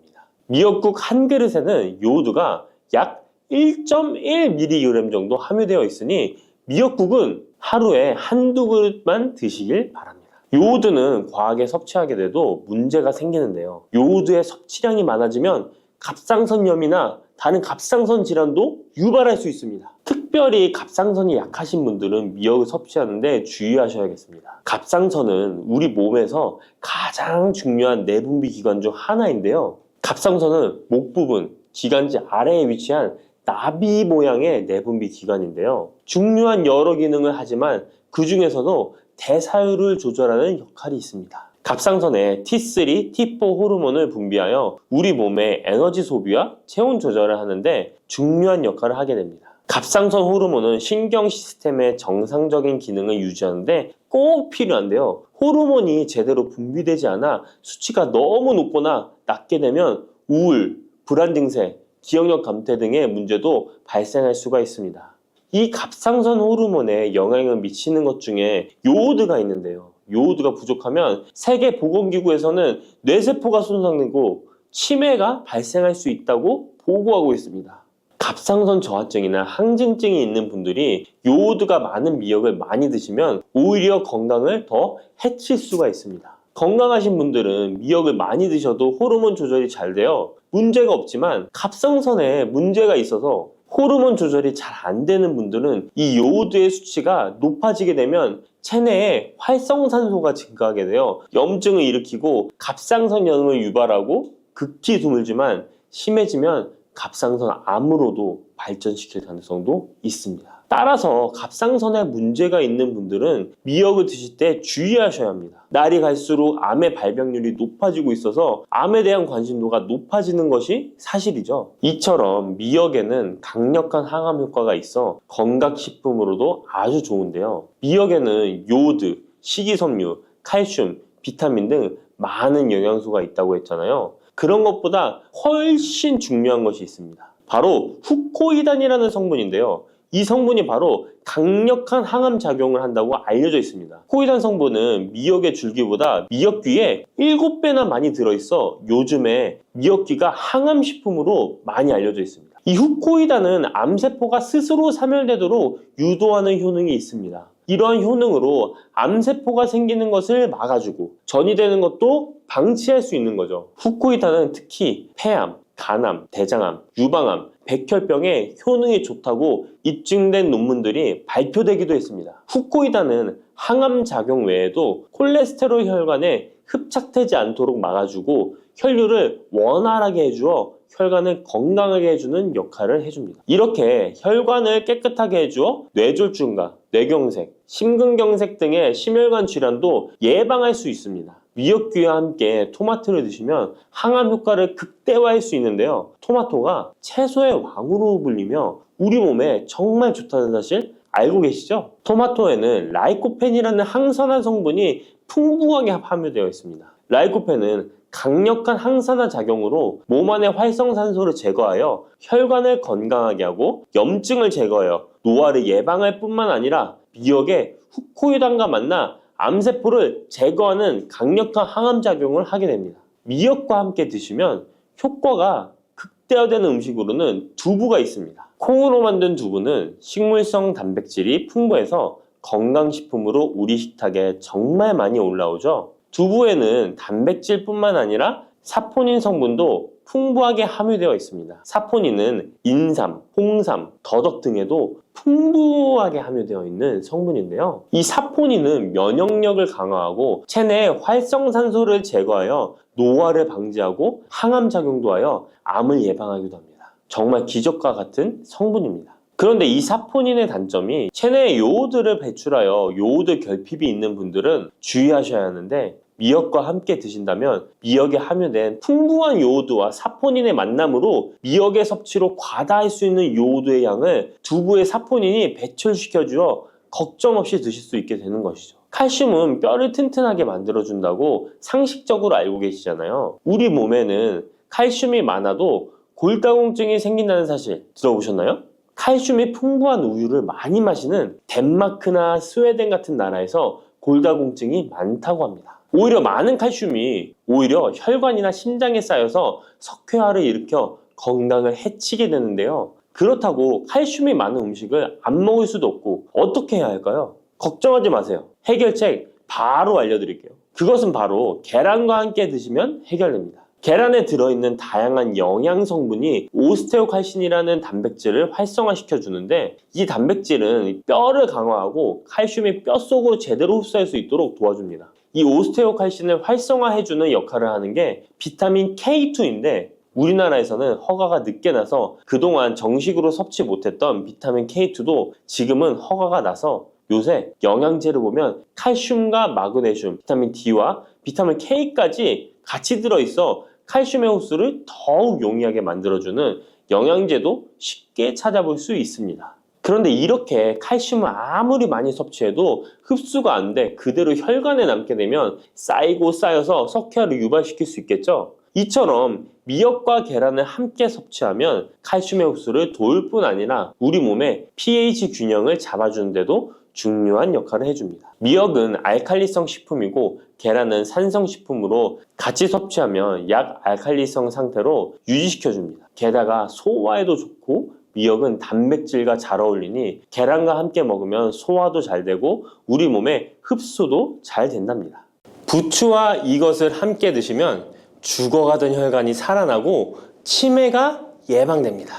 미역국 한 그릇에는 요오드가 약 1.1mg 정도 함유되어 있으니 미역국은 하루에 한두 그릇만 드시길 바랍니다. 요오드는 과하게 섭취하게 돼도 문제가 생기는데요. 요오드의 섭취량이 많아지면 갑상선염이나 다른 갑상선 질환도 유발할 수 있습니다. 특별히 갑상선이 약하신 분들은 미역을 섭취하는데 주의하셔야겠습니다. 갑상선은 우리 몸에서 가장 중요한 내분비 기관 중 하나인데요. 갑상선은 목 부분, 기관지 아래에 위치한 나비 모양의 내분비 기관인데요. 중요한 여러 기능을 하지만 그 중에서도 대사율을 조절하는 역할이 있습니다. 갑상선에 T3, T4 호르몬을 분비하여 우리 몸의 에너지 소비와 체온 조절을 하는데 중요한 역할을 하게 됩니다. 갑상선 호르몬은 신경 시스템의 정상적인 기능을 유지하는데 꼭 필요한데요. 호르몬이 제대로 분비되지 않아 수치가 너무 높거나 낮게 되면 우울, 불안 증세, 기억력 감퇴 등의 문제도 발생할 수가 있습니다. 이 갑상선 호르몬에 영향을 미치는 것 중에 요오드가 있는데요. 요오드가 부족하면 세계보건기구에서는 뇌세포가 손상되고 치매가 발생할 수 있다고 보고하고 있습니다. 갑상선 저하증이나 항진증이 있는 분들이 요오드가 많은 미역을 많이 드시면 오히려 건강을 더 해칠 수가 있습니다. 건강하신 분들은 미역을 많이 드셔도 호르몬 조절이 잘 되어 문제가 없지만 갑상선에 문제가 있어서 호르몬 조절이 잘 안 되는 분들은 이 요오드의 수치가 높아지게 되면 체내에 활성산소가 증가하게 되어 염증을 일으키고 갑상선염을 유발하고 극히 드물지만 심해지면 갑상선 암으로도 발전시킬 가능성도 있습니다. 따라서 갑상선에 문제가 있는 분들은 미역을 드실 때 주의하셔야 합니다. 날이 갈수록 암의 발병률이 높아지고 있어서 암에 대한 관심도가 높아지는 것이 사실이죠. 이처럼 미역에는 강력한 항암 효과가 있어 건강식품으로도 아주 좋은데요. 미역에는 요오드, 식이섬유, 칼슘, 비타민 등 많은 영양소가 있다고 했잖아요. 그런 것보다 훨씬 중요한 것이 있습니다. 바로 후코이단이라는 성분인데요. 이 성분이 바로 강력한 항암 작용을 한다고 알려져 있습니다. 후코이단 성분은 미역의 줄기보다 미역귀에 7배나 많이 들어있어 요즘에 미역귀가 항암식품으로 많이 알려져 있습니다. 이 후코이단은 암세포가 스스로 사멸되도록 유도하는 효능이 있습니다. 이러한 효능으로 암세포가 생기는 것을 막아주고 전이 되는 것도 방치할 수 있는 거죠. 후코이다는 특히 폐암, 간암, 대장암, 유방암, 백혈병에 효능이 좋다고 입증된 논문들이 발표되기도 했습니다. 후코이다는 항암 작용 외에도 콜레스테롤 혈관에 흡착되지 않도록 막아주고 혈류를 원활하게 해주어 혈관을 건강하게 해주는 역할을 해줍니다. 이렇게 혈관을 깨끗하게 해주어 뇌졸중과 뇌경색, 심근경색 등의 심혈관 질환도 예방할 수 있습니다. 미역귀와 함께 토마토를 드시면 항암 효과를 극대화할 수 있는데요. 토마토가 채소의 왕으로 불리며 우리 몸에 정말 좋다는 사실 알고 계시죠? 토마토에는 라이코펜이라는 항산화 성분이 풍부하게 함유되어 있습니다. 라이코펜은 강력한 항산화 작용으로 몸 안의 활성산소를 제거하여 혈관을 건강하게 하고 염증을 제거하여 노화를 예방할 뿐만 아니라 미역의 후코이단과 만나 암세포를 제거하는 강력한 항암작용을 하게 됩니다. 미역과 함께 드시면 효과가 극대화되는 음식으로는 두부가 있습니다. 콩으로 만든 두부는 식물성 단백질이 풍부해서 건강식품으로 우리 식탁에 정말 많이 올라오죠. 두부에는 단백질뿐만 아니라 사포닌 성분도 풍부하게 함유되어 있습니다. 사포닌은 인삼, 홍삼, 더덕 등에도 풍부하게 함유되어 있는 성분인데요. 이 사포닌은 면역력을 강화하고 체내의 활성산소를 제거하여 노화를 방지하고 항암 작용도 하여 암을 예방하기도 합니다. 정말 기적과 같은 성분입니다. 그런데 이 사포닌의 단점이 체내에 요오드를 배출하여 요오드 결핍이 있는 분들은 주의하셔야 하는데 미역과 함께 드신다면 미역에 함유된 풍부한 요오드와 사포닌의 만남으로 미역의 섭취로 과다할 수 있는 요오드의 양을 두부의 사포닌이 배출시켜주어 걱정 없이 드실 수 있게 되는 것이죠. 칼슘은 뼈를 튼튼하게 만들어준다고 상식적으로 알고 계시잖아요. 우리 몸에는 칼슘이 많아도 골다공증이 생긴다는 사실 들어보셨나요? 칼슘이 풍부한 우유를 많이 마시는 덴마크나 스웨덴 같은 나라에서 골다공증이 많다고 합니다. 오히려 많은 칼슘이 오히려 혈관이나 심장에 쌓여서 석회화를 일으켜 건강을 해치게 되는데요. 그렇다고 칼슘이 많은 음식을 안 먹을 수도 없고 어떻게 해야 할까요? 걱정하지 마세요. 해결책 바로 알려드릴게요. 그것은 바로 계란과 함께 드시면 해결됩니다. 계란에 들어있는 다양한 영양 성분이 오스테오칼신이라는 단백질을 활성화시켜 주는데 이 단백질은 뼈를 강화하고 칼슘이 뼛속으로 제대로 흡수할 수 있도록 도와줍니다. 이 오스테오칼신을 활성화해주는 역할을 하는 게 비타민 K2인데 우리나라에서는 허가가 늦게 나서 그동안 정식으로 섭취 못했던 비타민 K2도 지금은 허가가 나서 요새 영양제를 보면 칼슘과 마그네슘, 비타민 D와 비타민 K까지 같이 들어있어 칼슘의 흡수를 더욱 용이하게 만들어주는 영양제도 쉽게 찾아볼 수 있습니다. 그런데 이렇게 칼슘을 아무리 많이 섭취해도 흡수가 안 돼 그대로 혈관에 남게 되면 쌓이고 쌓여서 석회화를 유발시킬 수 있겠죠? 이처럼 미역과 계란을 함께 섭취하면 칼슘의 흡수를 도울 뿐 아니라 우리 몸의 pH 균형을 잡아주는 데도 중요한 역할을 해줍니다. 미역은 알칼리성 식품이고 계란은 산성 식품으로 같이 섭취하면 약알칼리성 상태로 유지시켜줍니다. 게다가 소화에도 좋고 미역은 단백질과 잘 어울리니 계란과 함께 먹으면 소화도 잘 되고 우리 몸의 흡수도 잘 된답니다. 부추와 이것을 함께 드시면 죽어가던 혈관이 살아나고 치매가 예방됩니다.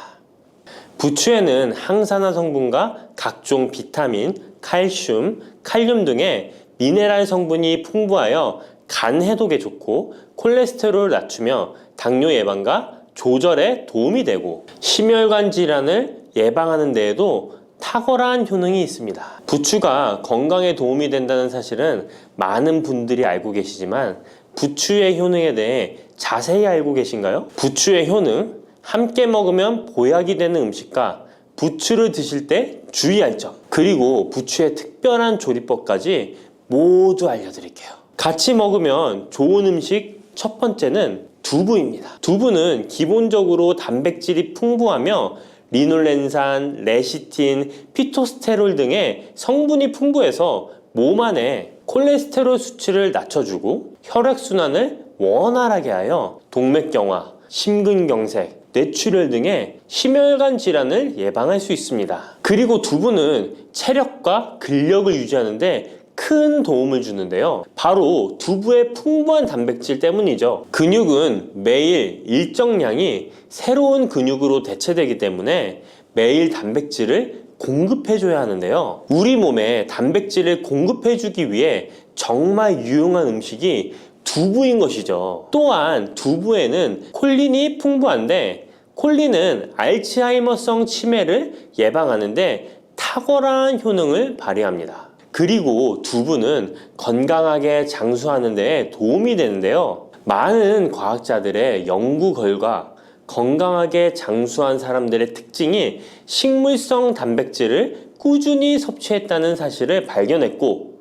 부추에는 항산화 성분과 각종 비타민, 칼슘, 칼륨 등의 미네랄 성분이 풍부하여 간 해독에 좋고 콜레스테롤을 낮추며 당뇨 예방과 조절에 도움이 되고 심혈관 질환을 예방하는 데에도 탁월한 효능이 있습니다. 부추가 건강에 도움이 된다는 사실은 많은 분들이 알고 계시지만 부추의 효능에 대해 자세히 알고 계신가요? 부추의 효능, 함께 먹으면 보약이 되는 음식과 부추를 드실 때 주의할 점, 그리고 부추의 특별한 조리법까지 모두 알려드릴게요. 같이 먹으면 좋은 음식 첫 번째는 두부입니다. 두부는 기본적으로 단백질이 풍부하며 리놀렌산, 레시틴, 피토스테롤 등의 성분이 풍부해서 몸 안에 콜레스테롤 수치를 낮춰주고 혈액순환을 원활하게 하여 동맥경화, 심근경색, 뇌출혈 등의 심혈관 질환을 예방할 수 있습니다. 그리고 두부는 체력과 근력을 유지하는데 큰 도움을 주는데요. 바로 두부의 풍부한 단백질 때문이죠. 근육은 매일 일정량이 새로운 근육으로 대체되기 때문에 매일 단백질을 공급해줘야 하는데요. 우리 몸에 단백질을 공급해주기 위해 정말 유용한 음식이 두부인 것이죠. 또한 두부에는 콜린이 풍부한데, 콜린은 알츠하이머성 치매를 예방하는데 탁월한 효능을 발휘합니다. 그리고 두부는 건강하게 장수하는 데 도움이 되는데요. 많은 과학자들의 연구 결과 건강하게 장수한 사람들의 특징이 식물성 단백질을 꾸준히 섭취했다는 사실을 발견했고,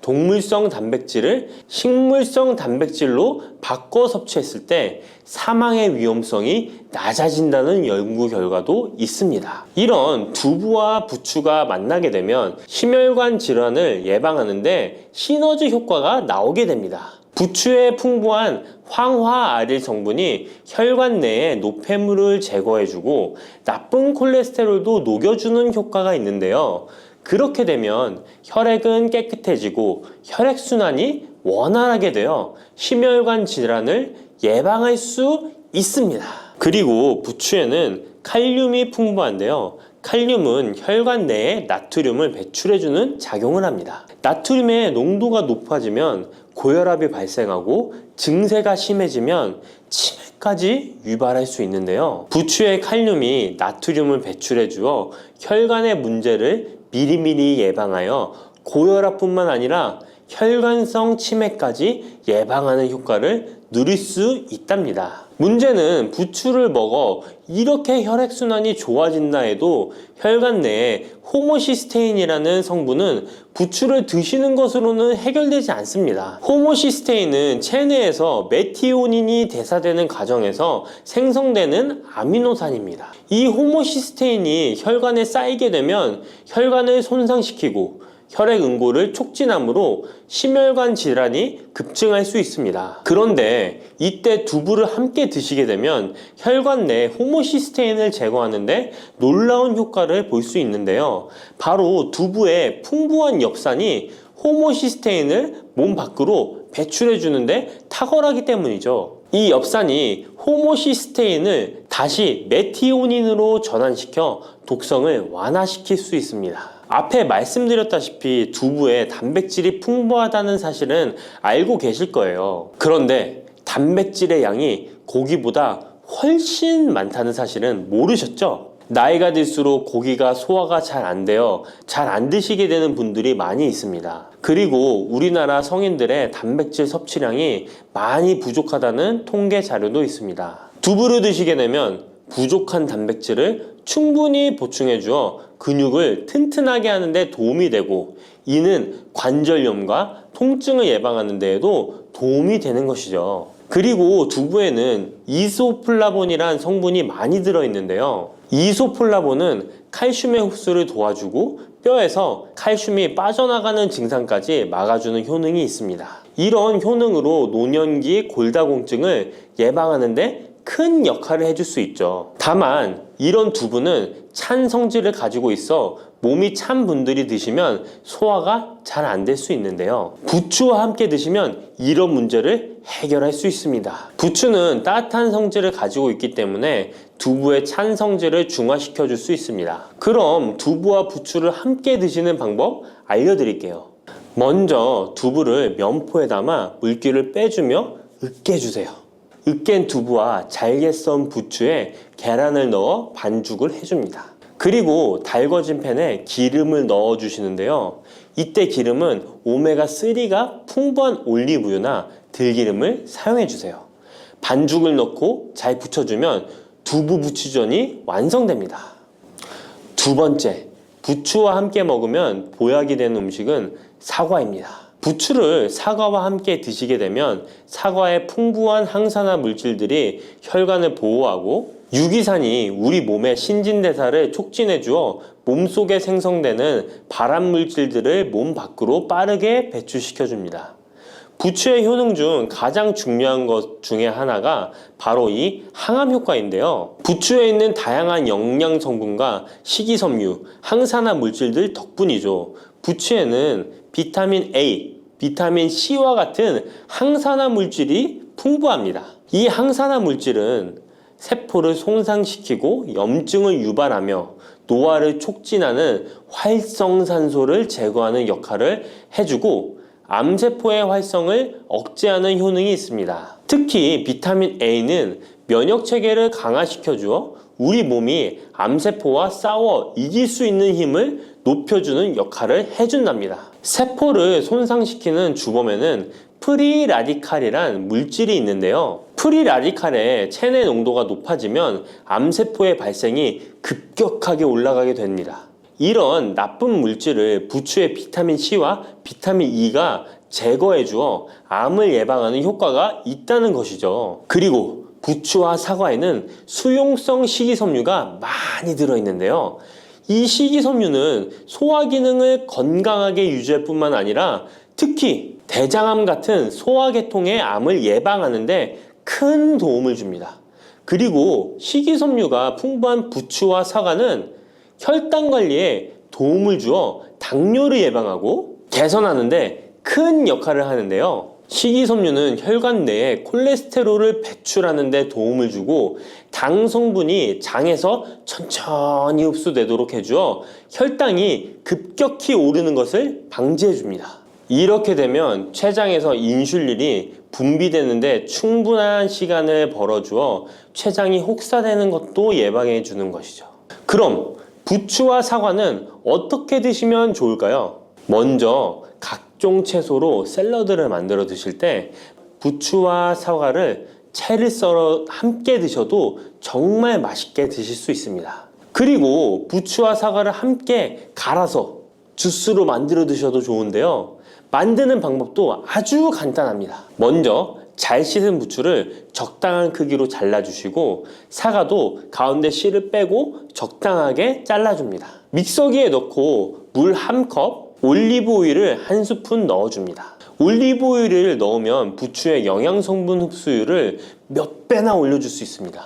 동물성 단백질을 식물성 단백질로 바꿔 섭취했을 때 사망의 위험성이 낮아진다는 연구 결과도 있습니다. 이런 두부와 부추가 만나게 되면 심혈관 질환을 예방하는데 시너지 효과가 나오게 됩니다. 부추의 풍부한 황화아릴 성분이 혈관 내의 노폐물을 제거해주고 나쁜 콜레스테롤도 녹여주는 효과가 있는데요. 그렇게 되면 혈액은 깨끗해지고 혈액순환이 원활하게 되어 심혈관 질환을 예방할 수 있습니다. 그리고 부추에는 칼륨이 풍부한데요. 칼륨은 혈관 내에 나트륨을 배출해주는 작용을 합니다. 나트륨의 농도가 높아지면 고혈압이 발생하고 증세가 심해지면 치매까지 유발할 수 있는데요. 부추의 칼륨이 나트륨을 배출해 주어 혈관의 문제를 미리미리 예방하여 고혈압뿐만 아니라 혈관성 치매까지 예방하는 효과를 누릴 수 있답니다. 문제는 부추를 먹어 이렇게 혈액순환이 좋아진다 해도 혈관 내에 호모시스테인이라는 성분은 부추를 드시는 것으로는 해결되지 않습니다. 호모시스테인은 체내에서 메티오닌이 대사되는 과정에서 생성되는 아미노산입니다. 이 호모시스테인이 혈관에 쌓이게 되면 혈관을 손상시키고 혈액 응고를 촉진하므로 심혈관 질환이 급증할 수 있습니다. 그런데 이때 두부를 함께 드시게 되면 혈관 내 호모시스테인을 제거하는데 놀라운 효과를 볼 수 있는데요. 바로 두부의 풍부한 엽산이 호모시스테인을 몸 밖으로 배출해 주는데 탁월하기 때문이죠. 이 엽산이 호모시스테인을 다시 메티오닌으로 전환시켜 독성을 완화시킬 수 있습니다. 앞에 말씀드렸다시피 두부에 단백질이 풍부하다는 사실은 알고 계실 거예요. 그런데 단백질의 양이 고기보다 훨씬 많다는 사실은 모르셨죠? 나이가 들수록 고기가 소화가 잘 안 되어 잘 안 드시게 되는 분들이 많이 있습니다. 그리고 우리나라 성인들의 단백질 섭취량이 많이 부족하다는 통계 자료도 있습니다. 두부를 드시게 되면 부족한 단백질을 충분히 보충해 주어 근육을 튼튼하게 하는 데 도움이 되고, 이는 관절염과 통증을 예방하는 데에도 도움이 되는 것이죠. 그리고 두부에는 이소플라본이란 성분이 많이 들어있는데요. 이소플라본은 칼슘의 흡수를 도와주고 뼈에서 칼슘이 빠져나가는 증상까지 막아주는 효능이 있습니다. 이런 효능으로 노년기 골다공증을 예방하는 데 큰 역할을 해줄 수 있죠. 다만 이런 두부는 찬 성질을 가지고 있어 몸이 찬 분들이 드시면 소화가 잘 안 될 수 있는데요. 부추와 함께 드시면 이런 문제를 해결할 수 있습니다. 부추는 따뜻한 성질을 가지고 있기 때문에 두부의 찬 성질을 중화시켜 줄 수 있습니다. 그럼 두부와 부추를 함께 드시는 방법 알려드릴게요. 먼저 두부를 면포에 담아 물기를 빼주며 으깨주세요. 으깬 두부와 잘게 썬 부추에 계란을 넣어 반죽을 해줍니다. 그리고 달궈진 팬에 기름을 넣어 주시는데요. 이때 기름은 오메가3가 풍부한 올리브유나 들기름을 사용해 주세요. 반죽을 넣고 잘 부쳐주면 두부 부추전이 완성됩니다. 두 번째, 부추와 함께 먹으면 보약이 되는 음식은 사과입니다. 부추를 사과와 함께 드시게 되면 사과의 풍부한 항산화 물질들이 혈관을 보호하고 유기산이 우리 몸의 신진대사를 촉진해 주어 몸속에 생성되는 발암 물질들을 몸 밖으로 빠르게 배출시켜 줍니다. 부추의 효능 중 가장 중요한 것 중에 하나가 바로 이 항암 효과인데요. 부추에 있는 다양한 영양 성분과 식이섬유, 항산화 물질들 덕분이죠. 부추에는 비타민 A, 비타민 C와 같은 항산화 물질이 풍부합니다. 이 항산화 물질은 세포를 손상시키고 염증을 유발하며 노화를 촉진하는 활성산소를 제거하는 역할을 해주고 암세포의 활성을 억제하는 효능이 있습니다. 특히 비타민 A는 면역체계를 강화시켜주어 우리 몸이 암세포와 싸워 이길 수 있는 힘을 높여주는 역할을 해준답니다. 세포를 손상시키는 주범에는 프리라디칼이란 물질이 있는데요. 프리라디칼의 체내 농도가 높아지면 암세포의 발생이 급격하게 올라가게 됩니다. 이런 나쁜 물질을 부추의 비타민 C와 비타민 E가 제거해 주어 암을 예방하는 효과가 있다는 것이죠. 그리고 부추와 사과에는 수용성 식이섬유가 많이 들어있는데요. 이 식이섬유는 소화 기능을 건강하게 유지할 뿐만 아니라 특히 대장암 같은 소화계통의 암을 예방하는 데 큰 도움을 줍니다. 그리고 식이섬유가 풍부한 부추와 사과는 혈당 관리에 도움을 주어 당뇨를 예방하고 개선하는 데 큰 역할을 하는데요. 식이섬유는 혈관 내에 콜레스테롤을 배출하는 데 도움을 주고 당 성분이 장에서 천천히 흡수되도록 해주어 혈당이 급격히 오르는 것을 방지해 줍니다. 이렇게 되면 췌장에서 인슐린이 분비되는데 충분한 시간을 벌어주어 췌장이 혹사되는 것도 예방해 주는 것이죠. 그럼 부추와 사과는 어떻게 드시면 좋을까요? 먼저 각종 채소로 샐러드를 만들어 드실 때 부추와 사과를 채를 썰어 함께 드셔도 정말 맛있게 드실 수 있습니다. 그리고 부추와 사과를 함께 갈아서 주스로 만들어 드셔도 좋은데요. 만드는 방법도 아주 간단합니다. 먼저 잘 씻은 부추를 적당한 크기로 잘라주시고 사과도 가운데 씨를 빼고 적당하게 잘라줍니다. 믹서기에 넣고 물 1컵, 올리브 오일을 1스푼 넣어줍니다. 올리브 오일을 넣으면 부추의 영양 성분 흡수율을 몇 배나 올려줄 수 있습니다.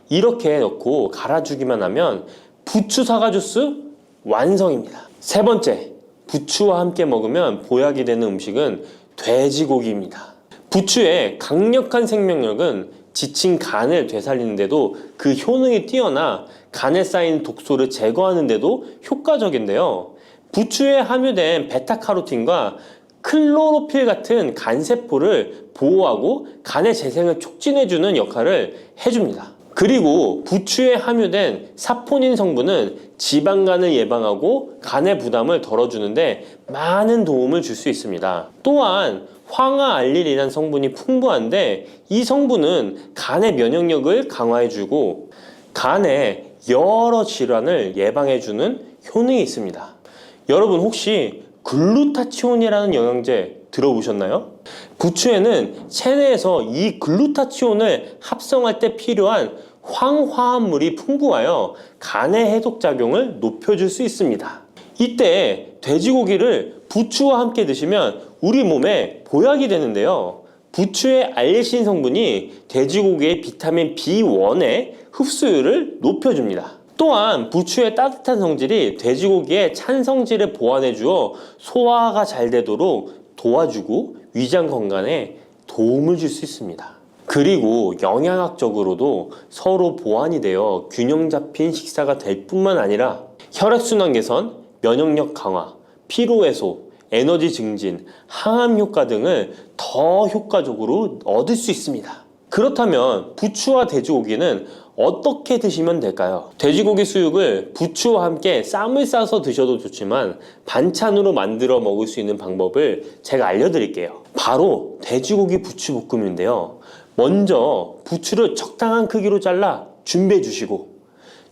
이렇게 넣고 갈아주기만 하면 부추 사과 주스 완성입니다. 세 번째, 부추와 함께 먹으면 보약이 되는 음식은 돼지고기입니다. 부추의 강력한 생명력은 지친 간을 되살리는데도 그 효능이 뛰어나 간에 쌓인 독소를 제거하는데도 효과적인데요. 부추에 함유된 베타카로틴과 클로로필 같은 간세포를 보호하고 간의 재생을 촉진해주는 역할을 해줍니다. 그리고 부추에 함유된 사포닌 성분은 지방간을 예방하고 간의 부담을 덜어주는데 많은 도움을 줄 수 있습니다. 또한 황화알릴이라는 성분이 풍부한데 이 성분은 간의 면역력을 강화해주고 간의 여러 질환을 예방해주는 효능이 있습니다. 여러분 혹시 글루타치온이라는 영양제 들어보셨나요? 부추에는 체내에서 이 글루타치온을 합성할 때 필요한 황화합물이 풍부하여 간의 해독작용을 높여줄 수 있습니다. 이때 돼지고기를 부추와 함께 드시면 우리 몸에 보약이 되는데요. 부추의 알레신 성분이 돼지고기의 비타민 B1의 흡수율을 높여줍니다. 또한 부추의 따뜻한 성질이 돼지고기의 찬 성질을 보완해 주어 소화가 잘 되도록 도와주고 위장 건강에 도움을 줄 수 있습니다. 그리고 영양학적으로도 서로 보완이 되어 균형 잡힌 식사가 될 뿐만 아니라 혈액순환 개선, 면역력 강화, 피로 해소, 에너지 증진, 항암 효과 등을 더 효과적으로 얻을 수 있습니다. 그렇다면 부추와 돼지고기는 어떻게 드시면 될까요? 돼지고기 수육을 부추와 함께 쌈을 싸서 드셔도 좋지만 반찬으로 만들어 먹을 수 있는 방법을 제가 알려드릴게요. 바로 돼지고기 부추볶음인데요. 먼저 부추를 적당한 크기로 잘라 준비해 주시고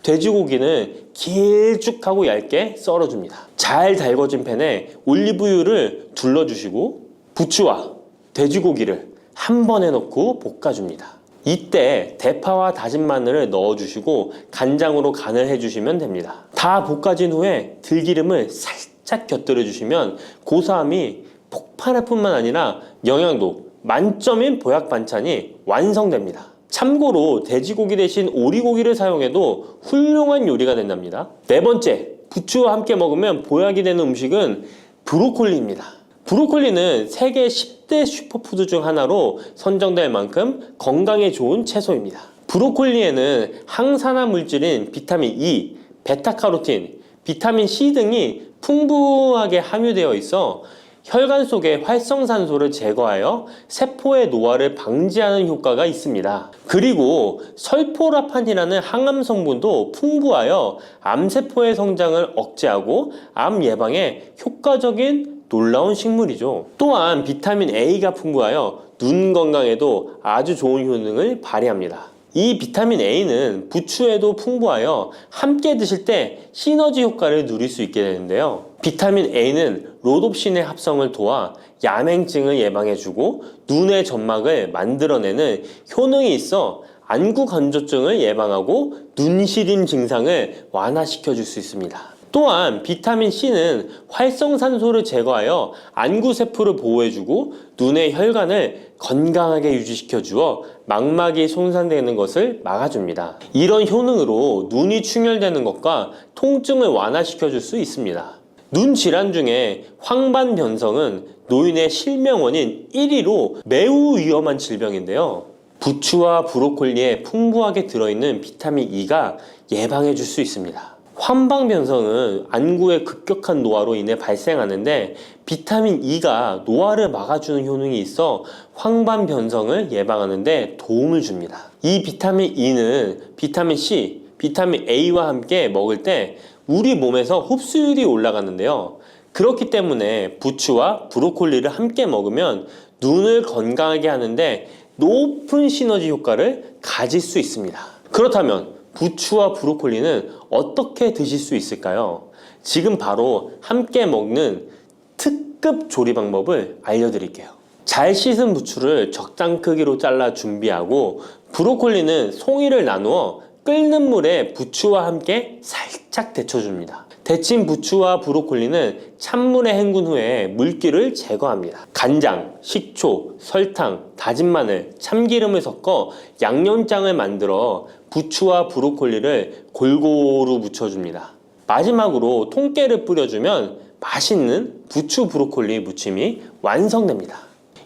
돼지고기는 길쭉하고 얇게 썰어줍니다. 잘 달궈진 팬에 올리브유를 둘러주시고 부추와 돼지고기를 한 번에 넣고 볶아줍니다. 이때 대파와 다진 마늘을 넣어주시고 간장으로 간을 해주시면 됩니다. 다 볶아진 후에 들기름을 살짝 곁들여 주시면 고소함이 폭발할 뿐만 아니라 영양도 만점인 보약 반찬이 완성됩니다. 참고로 돼지고기 대신 오리고기를 사용해도 훌륭한 요리가 된답니다. 네 번째, 부추와 함께 먹으면 보약이 되는 음식은 브로콜리입니다. 브로콜리는 세계 10대 슈퍼푸드 중 하나로 선정될 만큼 건강에 좋은 채소입니다. 브로콜리에는 항산화 물질인 비타민 E, 베타카로틴, 비타민 C 등이 풍부하게 함유되어 있어 혈관 속의 활성산소를 제거하여 세포의 노화를 방지하는 효과가 있습니다. 그리고 설포라판이라는 항암 성분도 풍부하여 암세포의 성장을 억제하고 암 예방에 효과적인 놀라운 식물이죠. 또한 비타민 A가 풍부하여 눈 건강에도 아주 좋은 효능을 발휘합니다. 이 비타민 A는 부추에도 풍부하여 함께 드실 때 시너지 효과를 누릴 수 있게 되는데요. 비타민 A는 로놉신의 합성을 도와 야맹증을 예방해주고 눈의 점막을 만들어내는 효능이 있어 안구 건조증을 예방하고 눈시림 증상을 완화시켜줄 수 있습니다. 또한 비타민 C는 활성산소를 제거하여 안구세포를 보호해주고 눈의 혈관을 건강하게 유지시켜주어 망막이 손상되는 것을 막아줍니다. 이런 효능으로 눈이 충혈되는 것과 통증을 완화시켜줄 수 있습니다. 눈 질환 중에 황반변성은 노인의 실명 원인 1위로 매우 위험한 질병인데요. 부추와 브로콜리에 풍부하게 들어있는 비타민 E가 예방해 줄 수 있습니다. 황반변성은 안구의 급격한 노화로 인해 발생하는데 비타민 E가 노화를 막아주는 효능이 있어 황반변성을 예방하는 데 도움을 줍니다. 이 비타민 E는 비타민 C, 비타민 A와 함께 먹을 때 우리 몸에서 흡수율이 올라가는데요. 그렇기 때문에 부추와 브로콜리를 함께 먹으면 눈을 건강하게 하는데 높은 시너지 효과를 가질 수 있습니다. 그렇다면 부추와 브로콜리는 어떻게 드실 수 있을까요? 지금 바로 함께 먹는 특급 조리 방법을 알려드릴게요. 잘 씻은 부추를 적당 크기로 잘라 준비하고 브로콜리는 송이를 나누어 끓는 물에 부추와 함께 살짝 데쳐줍니다. 데친 부추와 브로콜리는 찬물에 헹군 후에 물기를 제거합니다. 간장, 식초, 설탕, 다진 마늘, 참기름을 섞어 양념장을 만들어 부추와 브로콜리를 골고루 묻혀줍니다. 마지막으로 통깨를 뿌려주면 맛있는 부추 브로콜리 무침이 완성됩니다.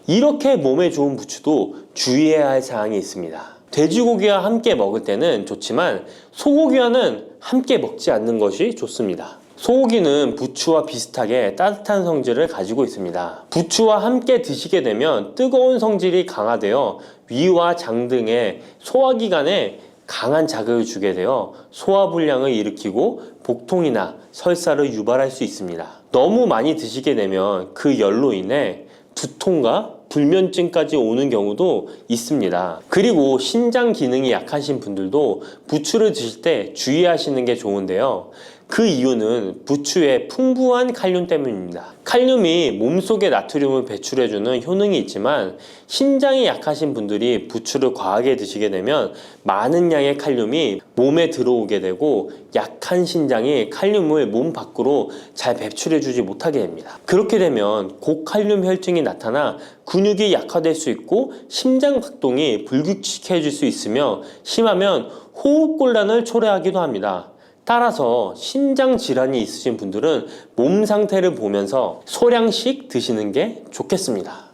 이렇게 몸에 좋은 부추도 주의해야 할 사항이 있습니다. 돼지고기와 함께 먹을 때는 좋지만 소고기와는 함께 먹지 않는 것이 좋습니다. 소고기는 부추와 비슷하게 따뜻한 성질을 가지고 있습니다. 부추와 함께 드시게 되면 뜨거운 성질이 강화되어 위와 장 등의 소화기관에 강한 자극을 주게 되어 소화불량을 일으키고 복통이나 설사를 유발할 수 있습니다. 너무 많이 드시게 되면 그 열로 인해 두통과 불면증까지 오는 경우도 있습니다. 그리고 신장 기능이 약하신 분들도 부추를 드실 때 주의하시는 게 좋은데요. 그 이유는 부추의 풍부한 칼륨 때문입니다. 칼륨이 몸속에 나트륨을 배출해주는 효능이 있지만 신장이 약하신 분들이 부추를 과하게 드시게 되면 많은 양의 칼륨이 몸에 들어오게 되고 약한 신장이 칼륨을 몸 밖으로 잘 배출해주지 못하게 됩니다. 그렇게 되면 고칼륨 혈증이 나타나 근육이 약화될 수 있고 심장 박동이 불규칙해질 수 있으며 심하면 호흡곤란을 초래하기도 합니다. 따라서 신장 질환이 있으신 분들은 몸 상태를 보면서 소량씩 드시는 게 좋겠습니다.